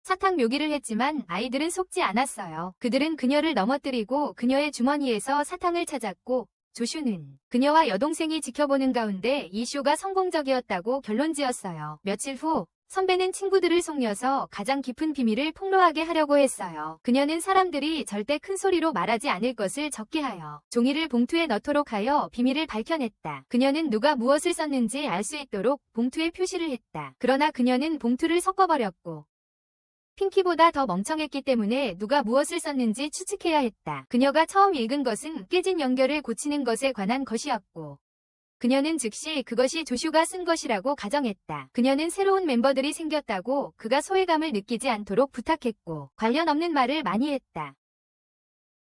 사탕 묘기를 했지만 아이들은 속지 않았어요. 그들은 그녀를 넘어뜨리고 그녀의 주머니에서 사탕을 찾았고 조슈는 그녀와 여동생이 지켜보는 가운데 이 쇼가 성공적이었다고 결론지었어요. 며칠 후 선배는 친구들을 속여서 가장 깊은 비밀을 폭로하게 하려고 했어요. 그녀는 사람들이 절대 큰 소리로 말하지 않을 것을 적게 하여 종이를 봉투에 넣도록 하여 비밀을 밝혀냈다. 그녀는 누가 무엇을 썼는지 알 수 있도록 봉투에 표시를 했다. 그러나 그녀는 봉투를 섞어버렸고 핑키보다 더 멍청했기 때문에 누가 무엇을 썼는지 추측해야 했다. 그녀가 처음 읽은 것은 깨진 연결을 고치는 것에 관한 것이었고 그녀는 즉시 그것이 조슈가 쓴 것이라고 가정했다. 그녀는 새로운 멤버들이 생겼다고 그가 소외감을 느끼지 않도록 부탁했고 관련 없는 말을 많이 했다.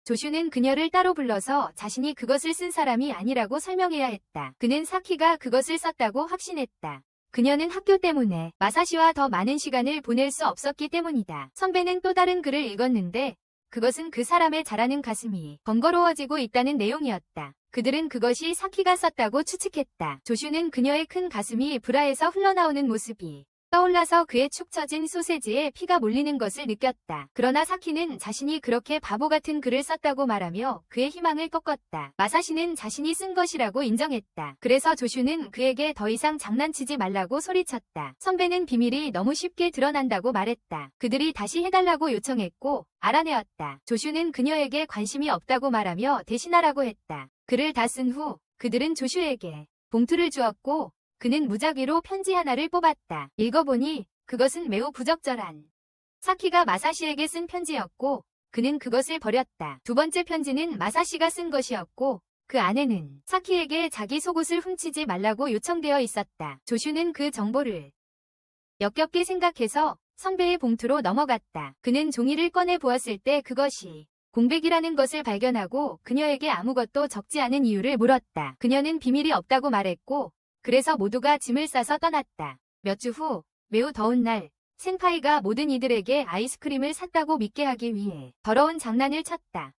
조슈는 그녀를 따로 불러서 자신이 그것을 쓴 사람이 아니라고 설명해야 했다. 그는 사키가 그것을 썼다고 확신했다. 그녀는 학교 때문에 마사시와 더 많은 시간을 보낼 수 없었기 때문이다. 선배는 또 다른 글을 읽었는데 그것은 그 사람의 자라는 가슴이 번거로워지고 있다는 내용이었다. 그들은 그것이 사키가 썼다고 추측했다. 조슈는 그녀의 큰 가슴이 브라에서 흘러나오는 모습이 떠올라서 그의 축 처진 소세지에 피가 몰리는 것을 느꼈다. 그러나 사키는 자신이 그렇게 바보 같은 글을 썼다고 말하며 그의 희망을 꺾었다. 마사시는 자신이 쓴 것이라고 인정했다. 그래서 조슈는 그에게 더 이상 장난치지 말라고 소리쳤다. 선배는 비밀이 너무 쉽게 드러난다고 말했다. 그들이 다시 해달라고 요청했고 알아내었다. 조슈는 그녀에게 관심이 없다고 말하며 대신하라고 했다. 글을 다 쓴 후 그들은 조슈에게 봉투를 주었고 그는 무작위로 편지 하나를 뽑았다. 읽어보니 그것은 매우 부적절한 사키가 마사시에게 쓴 편지였고 그는 그것을 버렸다. 두 번째 편지는 마사시가 쓴 것이었고 그 안에는 사키에게 자기 속옷을 훔치지 말라고 요청되어 있었다. 조슈는 그 정보를 역겹게 생각해서 선배의 봉투로 넘어갔다. 그는 종이를 꺼내 보았을 때 그것이 공백이라는 것을 발견하고 그녀에게 아무것도 적지 않은 이유를 물었다. 그녀는 비밀이 없다고 말했고 그래서 모두가 짐을 싸서 떠났다. 몇 주 후 매우 더운 날 센파이가 모든 이들에게 아이스크림을 샀다고 믿게 하기 위해 더러운 장난을 쳤다.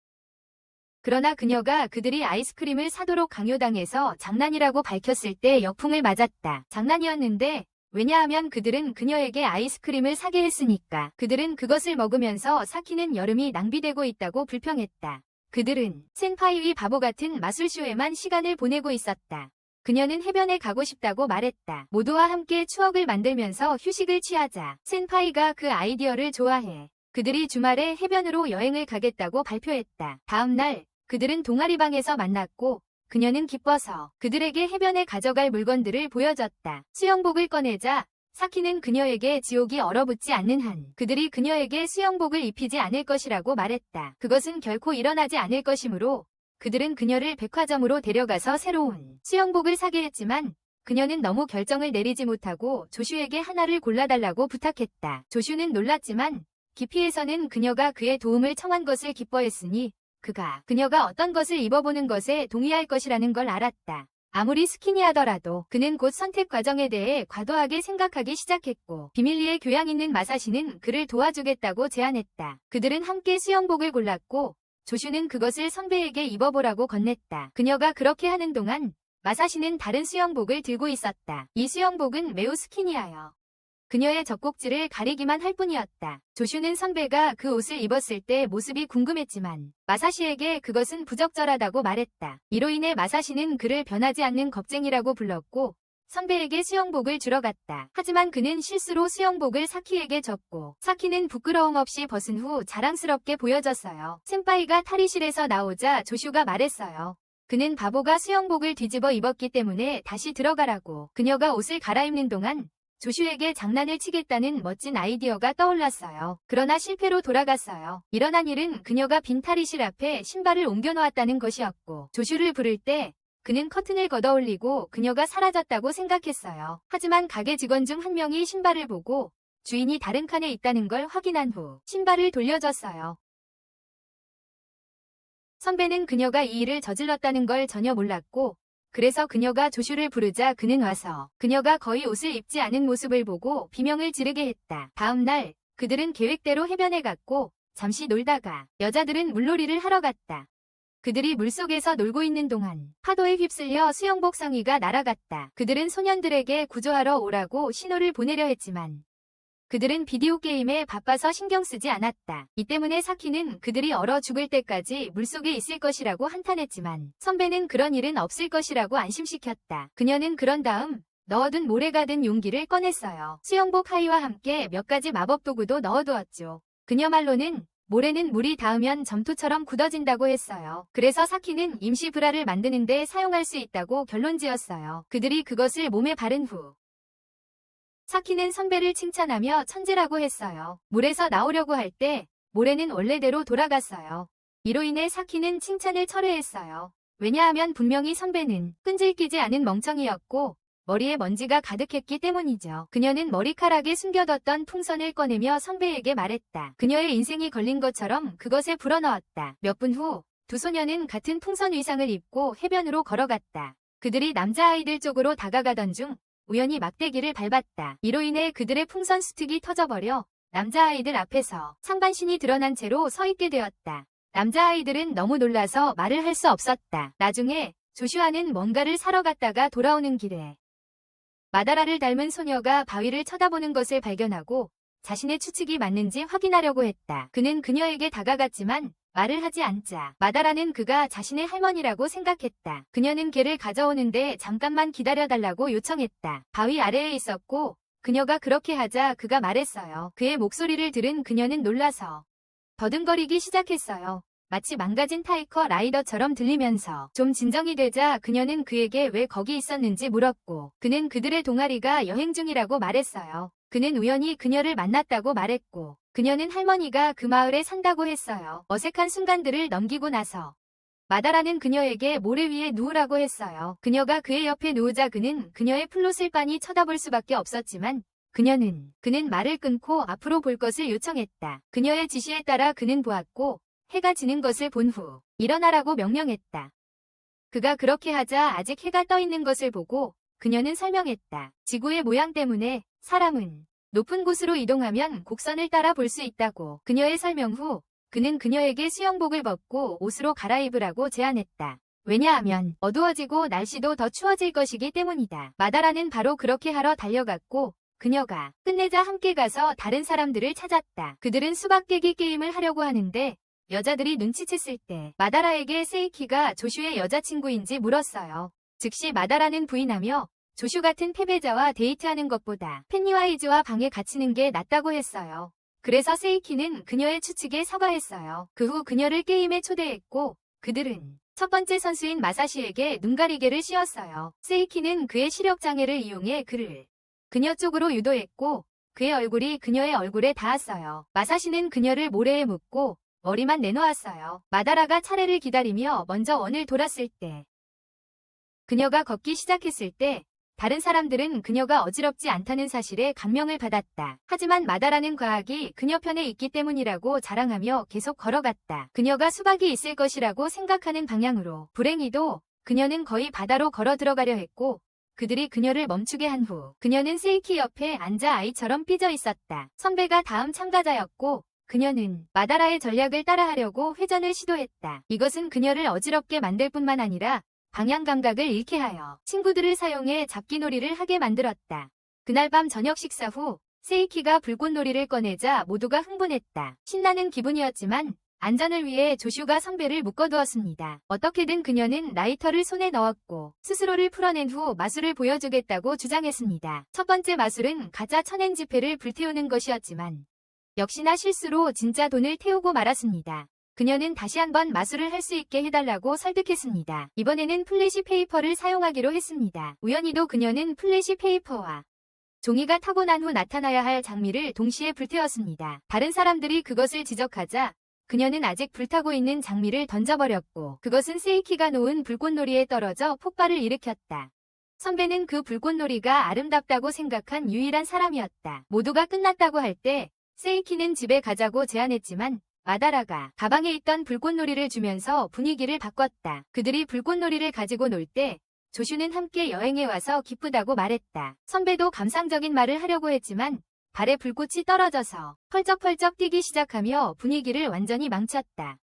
그러나 그녀가 그들이 아이스크림을 사도록 강요당해서 장난이라고 밝혔을 때 역풍을 맞았다. 장난이었는데 왜냐하면 그들은 그녀에게 아이스크림을 사게 했으니까. 그들은 그것을 먹으면서 사키는 여름이 낭비되고 있다고 불평했다. 그들은 센파이의 바보 같은 마술쇼에만 시간을 보내고 있었다. 그녀는 해변에 가고 싶다고 말했다. 모두와 함께 추억을 만들면서 휴식을 취하자. 센파이가 그 아이디어를 좋아해 그들이 주말에 해변으로 여행을 가겠다고 발표했다. 다음 날 그들은 동아리방에서 만났고 그녀는 기뻐서 그들에게 해변에 가져갈 물건들을 보여줬다. 수영복을 꺼내자 사키는 그녀에게 지옥이 얼어붙지 않는 한 그들이 그녀에게 수영복을 입히지 않을 것이라고 말했다. 그것은 결코 일어나지 않을 것이므로 그들은 그녀를 백화점으로 데려가서 새로운 수영복을 사게 했지만 그녀는 너무 결정을 내리지 못하고 조슈에게 하나를 골라달라고 부탁했다. 조슈는 놀랐지만 깊이에서는 그녀가 그의 도움을 청한 것을 기뻐했으니 그녀가 어떤 것을 입어보는 것에 동의할 것이라는 걸 알았다. 아무리 스키니하더라도 그는 곧 선택 과정에 대해 과도하게 생각하기 시작했고 비밀리에 교양 있는 마사시는 그를 도와주겠다고 제안했다. 그들은 함께 수영복을 골랐고 조슈는 그것을 선배에게 입어보라고 건넸다. 그녀가 그렇게 하는 동안 마사시는 다른 수영복을 들고 있었다. 이 수영복은 매우 스키니하여 그녀의 젖꼭지를 가리기만 할 뿐이었다. 조슈는 선배가 그 옷을 입었을 때 모습이 궁금했지만 마사시에게 그것은 부적절하다고 말했다. 이로 인해 마사시는 그를 변하지 않는 겁쟁이라고 불렀고 선배에게 수영복을 주러 갔다. 하지만 그는 실수로 수영복을 사키에게 줬고 사키는 부끄러움 없이 벗은 후 자랑스럽게 보여졌어요. 센파이가 탈의실에서 나오자 조슈가 말했어요. 그는 바보가 수영복을 뒤집어 입었기 때문에 다시 들어가라고. 그녀가 옷을 갈아입는 동안 조슈에게 장난을 치겠다는 멋진 아이디어가 떠올랐어요. 그러나 실패로 돌아갔어요. 일어난 일은 그녀가 빈 탈의실 앞에 신발을 옮겨놓았다는 것이었고 조슈를 부를 때 그는 커튼을 걷어올리고 그녀가 사라졌다고 생각했어요. 하지만 가게 직원 중 한 명이 신발을 보고 주인이 다른 칸에 있다는 걸 확인한 후 신발을 돌려줬어요. 선배는 그녀가 이 일을 저질렀다는 걸 전혀 몰랐고 그래서 그녀가 조슈를 부르자 그는 와서 그녀가 거의 옷을 입지 않은 모습을 보고 비명을 지르게 했다. 다음 날 그들은 계획대로 해변에 갔고 잠시 놀다가 여자들은 물놀이를 하러 갔다. 그들이 물속에서 놀고 있는 동안 파도에 휩쓸려 수영복 상의가 날아갔다. 그들은 소년들에게 구조하러 오라고 신호를 보내려 했지만 그들은 비디오 게임에 바빠서 신경 쓰지 않았다. 이 때문에 사키는 그들이 얼어 죽을 때까지 물속에 있을 것이라고 한탄했지만 선배는 그런 일은 없을 것이라고 안심시켰다. 그녀는 그런 다음 넣어둔 모래가 든 용기를 꺼냈어요. 수영복 하의와 함께 몇 가지 마법 도구도 넣어두었죠. 그녀 말로는 모래는 물이 닿으면 점토처럼 굳어진다고 했어요. 그래서 사키는 임시 브라를 만드는 데 사용할 수 있다고 결론지었어요. 그들이 그것을 몸에 바른 후 사키는 선배를 칭찬하며 천재라고 했어요. 물에서 나오려고 할 때 모래는 원래대로 돌아갔어요. 이로 인해 사키는 칭찬을 철회했어요. 왜냐하면 분명히 선배는 끈질기지 않은 멍청이였고 머리에 먼지가 가득했기 때문이죠. 그녀는 머리카락에 숨겨뒀던 풍선을 꺼내며 선배에게 말했다. 그녀의 인생이 걸린 것처럼 그것에 불어넣었다. 몇 분 후 두 소녀는 같은 풍선 의상을 입고 해변으로 걸어갔다. 그들이 남자아이들 쪽으로 다가가던 중 우연히 막대기를 밟았다. 이로 인해 그들의 풍선 수특이 터져버려 남자아이들 앞에서 상반신이 드러난 채로 서 있게 되었다. 남자아이들은 너무 놀라서 말을 할 수 없었다. 나중에 조슈아는 뭔가를 사러 갔다가 돌아오는 길에 마다라를 닮은 소녀가 바위를 쳐다보는 것을 발견하고 자신의 추측이 맞는지 확인하려고 했다. 그는 그녀에게 다가갔지만 말을 하지 않자 마다라는 그가 자신의 할머니라고 생각했다. 그녀는 개를 가져오는데 잠깐만 기다려달라고 요청했다. 바위 아래에 있었고 그녀가 그렇게 하자 그가 말했어요. 그의 목소리를 들은 그녀는 놀라서 더듬거리기 시작했어요. 마치 망가진 타이커 라이더처럼 들리면서 좀 진정이 되자 그녀는 그에게 왜 거기 있었는지 물었고 그는 그들의 동아리가 여행 중이라고 말했어요. 그는 우연히 그녀를 만났다고 말했고 그녀는 할머니가 그 마을에 산다고 했어요. 어색한 순간들을 넘기고 나서 마다라는 그녀에게 모래 위에 누우라고 했어요. 그녀가 그의 옆에 누우자 그는 그녀의 플롯을 빤히 쳐다볼 수밖에 없었지만 그는 말을 끊고 앞으로 볼 것을 요청했다. 그녀의 지시에 따라 그는 보았고 해가 지는 것을 본 후 일어나라고 명령했다. 그가 그렇게 하자 아직 해가 떠 있는 것을 보고 그녀는 설명했다. 지구의 모양 때문에 사람은 높은 곳으로 이동하면 곡선을 따라 볼 수 있다고. 그녀의 설명 후 그는 그녀에게 수영복을 벗고 옷으로 갈아입으라고 제안했다. 왜냐하면 어두워지고 날씨도 더 추워질 것이기 때문이다. 마다라는 바로 그렇게 하러 달려갔고 그녀가 끝내자 함께 가서 다른 사람들을 찾았다. 그들은 수박 깨기 게임을 하려고 하는데 여자들이 눈치챘을 때 마다라에게 세이키가 조슈의 여자친구인지 물었어요. 즉시 마다라는 부인하며 조슈 같은 패배자와 데이트하는 것보다 펜니와이즈와 방에 갇히는 게 낫다고 했어요. 그래서 세이키는 그녀의 추측에 사과했어요. 그 후 그녀를 게임에 초대했고 그들은 첫 번째 선수인 마사시에게 눈가리개를 씌웠어요. 세이키는 그의 시력장애를 이용해 그를 그녀 쪽으로 유도했고 그의 얼굴이 그녀의 얼굴에 닿았어요. 마사시는 그녀를 모래에 묻고 머리만 내놓았어요. 마다라가 차례를 기다리며 먼저 원을 돌았을 때 그녀가 걷기 시작했을 때 다른 사람들은 그녀가 어지럽지 않다는 사실에 감명을 받았다. 하지만 마다라는 과학이 그녀 편에 있기 때문이라고 자랑하며 계속 걸어갔다. 그녀가 수박이 있을 것이라고 생각하는 방향으로. 불행히도 그녀는 거의 바다로 걸어 들어가려 했고 그들이 그녀를 멈추게 한 후 그녀는 세이키 옆에 앉아 아이처럼 삐져 있었다. 선배가 다음 참가자였고 그녀는 마다라의 전략을 따라하려고 회전을 시도했다. 이것은 그녀를 어지럽게 만들 뿐만 아니라 방향 감각을 잃게 하여 친구들을 사용해 잡기놀이를 하게 만들었다. 그날 밤 저녁 식사 후 세이키가 불꽃놀이를 꺼내자 모두가 흥분했다. 신나는 기분이었지만 안전을 위해 조슈가 선배를 묶어두었습니다. 어떻게든 그녀는 라이터를 손에 넣었고 스스로를 풀어낸 후 마술을 보여주겠다고 주장했습니다. 첫 번째 마술은 가짜 천엔 지폐를 불태우는 것이었지만 역시나 실수로 진짜 돈을 태우고 말았습니다. 그녀는 다시 한번 마술을 할 수 있게 해달라고 설득했습니다. 이번에는 플래시 페이퍼를 사용하기로 했습니다. 우연히도 그녀는 플래시 페이퍼와 종이가 타고 난 후 나타나야 할 장미를 동시에 불태웠습니다. 다른 사람들이 그것을 지적하자 그녀는 아직 불타고 있는 장미를 던져버렸고 그것은 세이키가 놓은 불꽃놀이에 떨어져 폭발을 일으켰다. 선배는 그 불꽃놀이가 아름답다고 생각한 유일한 사람이었다. 모두가 끝났다고 할 때 세이키는 집에 가자고 제안했지만 마다라가 가방에 있던 불꽃놀이를 주면서 분위기를 바꿨다. 그들이 불꽃놀이를 가지고 놀 때 조슈는 함께 여행에 와서 기쁘다고 말했다. 선배도 감상적인 말을 하려고 했지만 발에 불꽃이 떨어져서 펄쩍펄쩍 뛰기 시작하며 분위기를 완전히 망쳤다.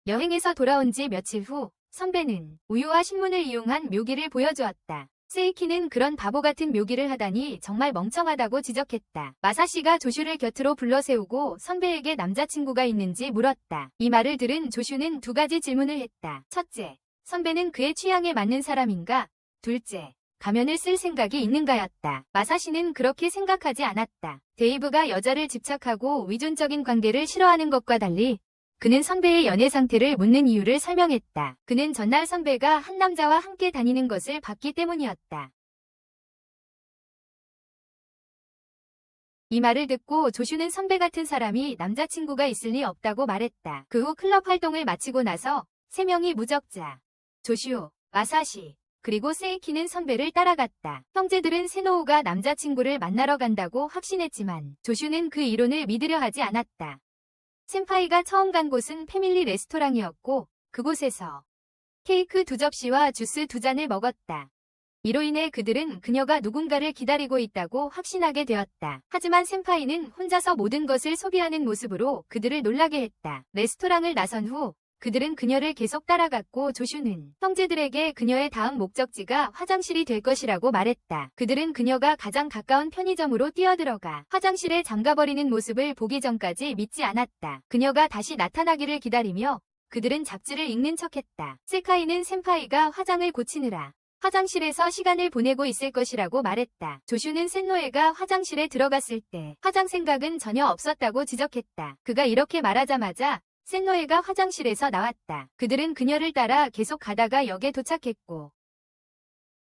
여행에서 돌아온 지 며칠 후 선배는 우유와 신문을 이용한 묘기를 보여주었다. 세이키는 그런 바보 같은 묘기를 하다니 정말 멍청하다고 지적했다. 마사시가 조슈를 곁으로 불러 세우고 선배에게 남자친구가 있는지 물었다. 이 말을 들은 조슈는 두 가지 질문을 했다. 첫째, 선배는 그의 취향에 맞는 사람인가? 둘째, 가면을 쓸 생각이 있는가였다. 마사시는 그렇게 생각하지 않았다. 데이브가 여자를 집착하고 위존적인 관계를 싫어하는 것과 달리 그는 선배의 연애 상태를 묻는 이유를 설명했다. 그는 전날 선배가 한 남자와 함께 다니는 것을 봤기 때문이었다. 이 말을 듣고 조슈는 선배 같은 사람이 남자친구가 있을 리 없다고 말했다. 그 후 클럽 활동을 마치고 나서 세 명이 무적자, 조슈, 마사시, 그리고 세이키는 선배를 따라갔다. 형제들은 세노우가 남자친구를 만나러 간다고 확신했지만 조슈는 그 이론을 믿으려 하지 않았다. 센파이가 처음 간 곳은 패밀리 레스토랑이었고 그곳에서 케이크 2접시와 주스 2잔을 먹었다. 이로 인해 그들은 그녀가 누군가를 기다리고 있다고 확신하게 되었다. 하지만 센파이는 혼자서 모든 것을 소비하는 모습으로 그들을 놀라게 했다. 레스토랑을 나선 후 그들은 그녀를 계속 따라갔고 조슈는 형제들에게 그녀의 다음 목적지가 화장실이 될 것이라고 말했다. 그들은 그녀가 가장 가까운 편의점으로 뛰어들어가 화장실에 잠가버리는 모습을 보기 전까지 믿지 않았다. 그녀가 다시 나타나기를 기다리며 그들은 잡지를 읽는 척했다. 세카이는 센파이가 화장을 고치느라 화장실에서 시간을 보내고 있을 것이라고 말했다. 조슈는 센노에가 화장실에 들어갔을 때 화장 생각은 전혀 없었다고 지적했다. 그가 이렇게 말하자마자 센노에가 화장실에서 나왔다. 그들은 그녀를 따라 계속 가다가 역에 도착했고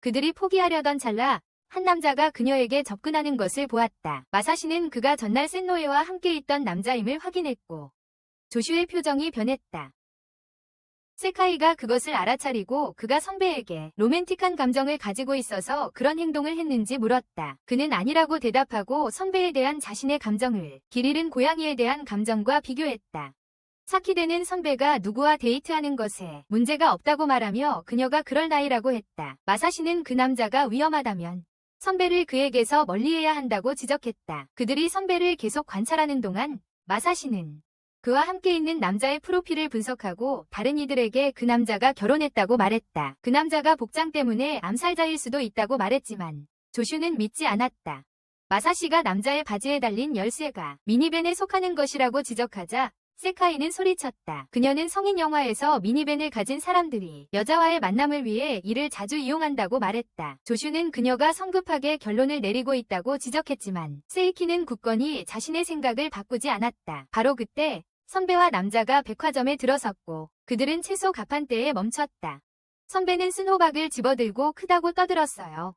그들이 포기하려던 찰나 한 남자가 그녀에게 접근하는 것을 보았다. 마사시는 그가 전날 센노에와 함께 있던 남자임을 확인했고 조슈의 표정이 변했다. 세카이가 그것을 알아차리고 그가 선배에게 로맨틱한 감정을 가지고 있어서 그런 행동을 했는지 물었다. 그는 아니라고 대답하고 선배에 대한 자신의 감정을 길 잃은 고양이에 대한 감정과 비교했다. 사키데는 선배가 누구와 데이트하는 것에 문제가 없다고 말하며 그녀가 그럴 나이라고 했다. 마사시는 그 남자가 위험하다면 선배를 그에게서 멀리해야 한다고 지적했다. 그들이 선배를 계속 관찰하는 동안 마사시는 그와 함께 있는 남자의 프로필을 분석하고 다른 이들에게 그 남자가 결혼했다고 말했다. 그 남자가 복장 때문에 암살자일 수도 있다고 말했지만 조슈는 믿지 않았다. 마사시가 남자의 바지에 달린 열쇠가 미니밴에 속하는 것이라고 지적하자 세카이는 소리쳤다. 그녀는 성인 영화에서 미니밴을 가진 사람들이 여자와의 만남을 위해 이를 자주 이용한다고 말했다. 조슈는 그녀가 성급하게 결론을 내리고 있다고 지적했지만 세이키는 굳건히 자신의 생각을 바꾸지 않았다. 바로 그때 선배와 남자가 백화점에 들어섰고 그들은 채소 가판대에 멈췄다. 선배는 쓴호박을 집어들고 크다고 떠들었어요.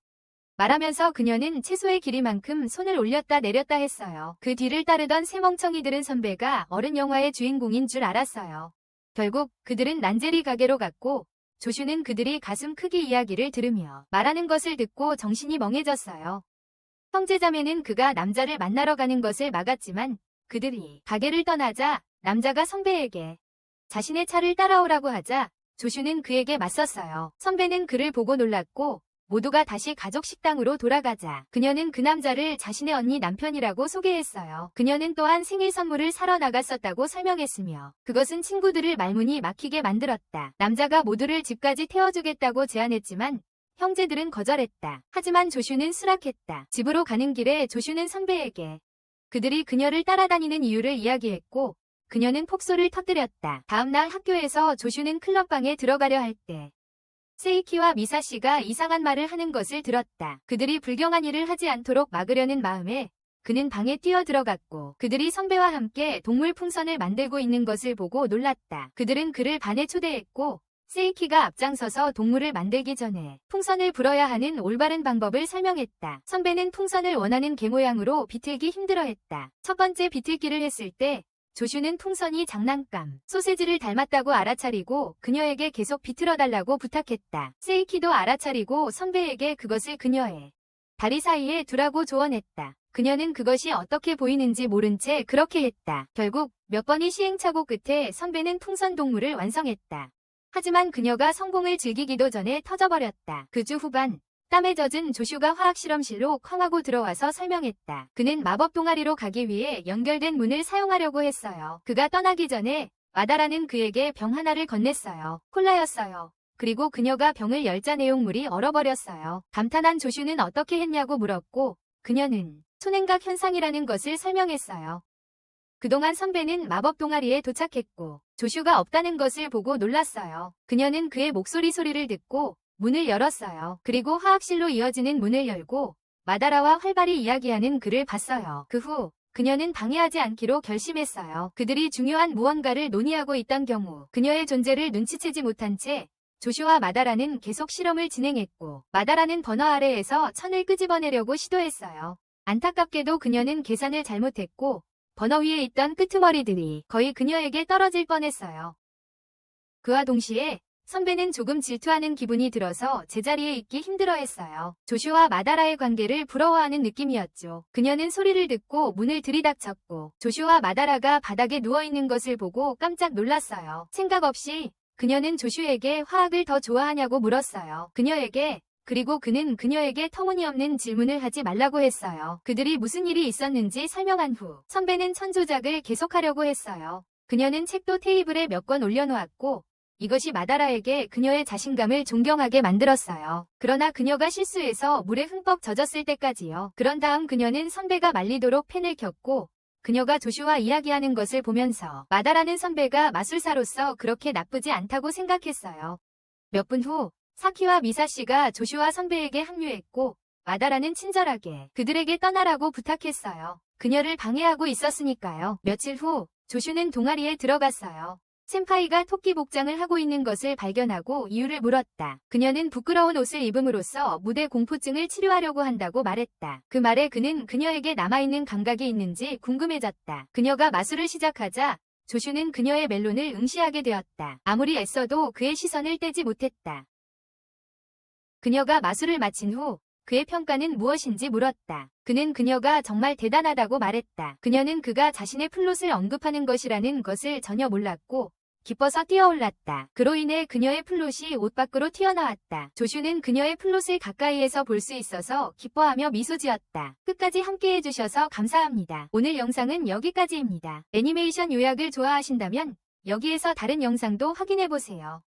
말하면서 그녀는 채소의 길이만큼 손을 올렸다 내렸다 했어요. 그 뒤를 따르던 새 멍청이들은 선배가 어른 영화의 주인공인 줄 알았어요. 결국 그들은 란제리 가게로 갔고 조슈는 그들이 가슴 크기 이야기를 들으며 말하는 것을 듣고 정신이 멍해졌어요. 형제자매는 그가 남자를 만나러 가는 것을 막았지만 그들이 가게를 떠나자 남자가 선배에게 자신의 차를 따라오라고 하자 조슈는 그에게 맞섰어요. 선배는 그를 보고 놀랐고 모두가 다시 가족 식당으로 돌아가자 그녀는 그 남자를 자신의 언니 남편이라고 소개했어요. 그녀는 또한 생일 선물을 사러 나갔었다고 설명했으며 그것은 친구들을 말문이 막히게 만들었다. 남자가 모두를 집까지 태워주겠다고 제안했지만 형제들은 거절했다. 하지만 조슈는 수락했다. 집으로 가는 길에 조슈는 선배에게 그들이 그녀를 따라다니는 이유를 이야기했고 그녀는 폭소를 터뜨렸다. 다음날 학교에서 조슈는 클럽방에 들어가려 할 때 세이키와 미사시가 이상한 말을 하는 것을 들었다. 그들이 불경한 일을 하지 않도록 막으려는 마음에 그는 방에 뛰어들어갔고 그들이 선배와 함께 동물 풍선을 만들고 있는 것을 보고 놀랐다. 그들은 그를 반에 초대했고 세이키가 앞장서서 동물을 만들기 전에 풍선을 불어야 하는 올바른 방법을 설명했다. 선배는 풍선을 원하는 개 모양으로 비틀기 힘들어했다. 첫 번째 비틀기를 했을 때 조슈는 풍선이 장난감, 소세지를 닮았다고 알아차리고 그녀에게 계속 비틀어달라고 부탁했다. 세이키도 알아차리고 선배에게 그것을 그녀의 다리 사이에 두라고 조언했다. 그녀는 그것이 어떻게 보이는지 모른 채 그렇게 했다. 결국 몇 번의 시행착오 끝에 선배는 풍선 동물을 완성했다. 하지만 그녀가 성공을 즐기기도 전에 터져버렸다. 그 주 후반 땀에 젖은 조슈가 화학실험실로 쾅하고 들어와서 설명했다. 그는 마법 동아리로 가기 위해 연결된 문을 사용하려고 했어요. 그가 떠나기 전에 와다라는 그에게 병 하나를 건넸어요. 콜라였어요. 그리고 그녀가 병을 열자 내용물이 얼어버렸어요. 감탄한 조슈는 어떻게 했냐고 물었고 그녀는 초냉각 현상이라는 것을 설명했어요. 그동안 선배는 마법 동아리에 도착했고 조슈가 없다는 것을 보고 놀랐어요. 그녀는 그의 목소리 소리를 듣고 문을 열었어요. 그리고 화학실로 이어지는 문을 열고 마다라와 활발히 이야기하는 그를 봤어요. 그 후 그녀는 방해하지 않기로 결심했어요. 그들이 중요한 무언가를 논의하고 있던 경우 그녀의 존재를 눈치채지 못한 채 조슈와 마다라는 계속 실험을 진행했고 마다라는 버너 아래에서 천을 끄집어내려고 시도했어요. 안타깝게도 그녀는 계산을 잘못했고 버너 위에 있던 끄트머리들이 거의 그녀에게 떨어질 뻔했어요. 그와 동시에 선배는 조금 질투하는 기분이 들어서 제자리에 있기 힘들어했어요. 조슈와 마다라의 관계를 부러워하는 느낌이었죠. 그녀는 소리를 듣고 문을 들이닥쳤고 조슈와 마다라가 바닥에 누워있는 것을 보고 깜짝 놀랐어요. 생각 없이 그녀는 조슈에게 화학을 더 좋아하냐고 물었어요. 그녀에게 그리고 그는 그녀에게 터무니없는 질문을 하지 말라고 했어요. 그들이 무슨 일이 있었는지 설명한 후 선배는 천조작을 계속하려고 했어요. 그녀는 책도 테이블에 몇 권 올려놓았고 이것이 마다라에게 그녀의 자신감을 존경하게 만들었어요. 그러나 그녀가 실수해서 물에 흠뻑 젖었을 때까지요. 그런 다음 그녀는 선배가 말리도록 펜을 켰고 그녀가 조슈와 이야기하는 것을 보면서 마다라는 선배가 마술사로서 그렇게 나쁘지 않다고 생각했어요. 몇 분 후 사키와 미사씨가 조슈와 선배에게 합류했고 마다라는 친절하게 그들에게 떠나라고 부탁했어요. 그녀를 방해하고 있었으니까요. 며칠 후 조슈는 동아리에 들어갔어요. 센파이가 토끼 복장을 하고 있는 것을 발견하고 이유를 물었다. 그녀는 부끄러운 옷을 입음으로써 무대 공포증을 치료하려고 한다고 말했다. 그 말에 그는 그녀에게 남아있는 감각이 있는지 궁금해졌다. 그녀가 마술을 시작하자 조슈는 그녀의 멜론을 응시하게 되었다. 아무리 애써도 그의 시선을 떼지 못했다. 그녀가 마술을 마친 후 그의 평가는 무엇인지 물었다. 그는 그녀가 정말 대단하다고 말했다. 그녀는 그가 자신의 플롯을 언급하는 것이라는 것을 전혀 몰랐고 기뻐서 뛰어올랐다. 그로 인해 그녀의 플롯이 옷 밖으로 튀어나왔다. 조슈는 그녀의 플롯을 가까이에서 볼 수 있어서 기뻐하며 미소 지었다. 끝까지 함께해 주셔서 감사합니다. 오늘 영상은 여기까지입니다. 애니메이션 요약을 좋아하신다면 여기에서 다른 영상도 확인해 보세요.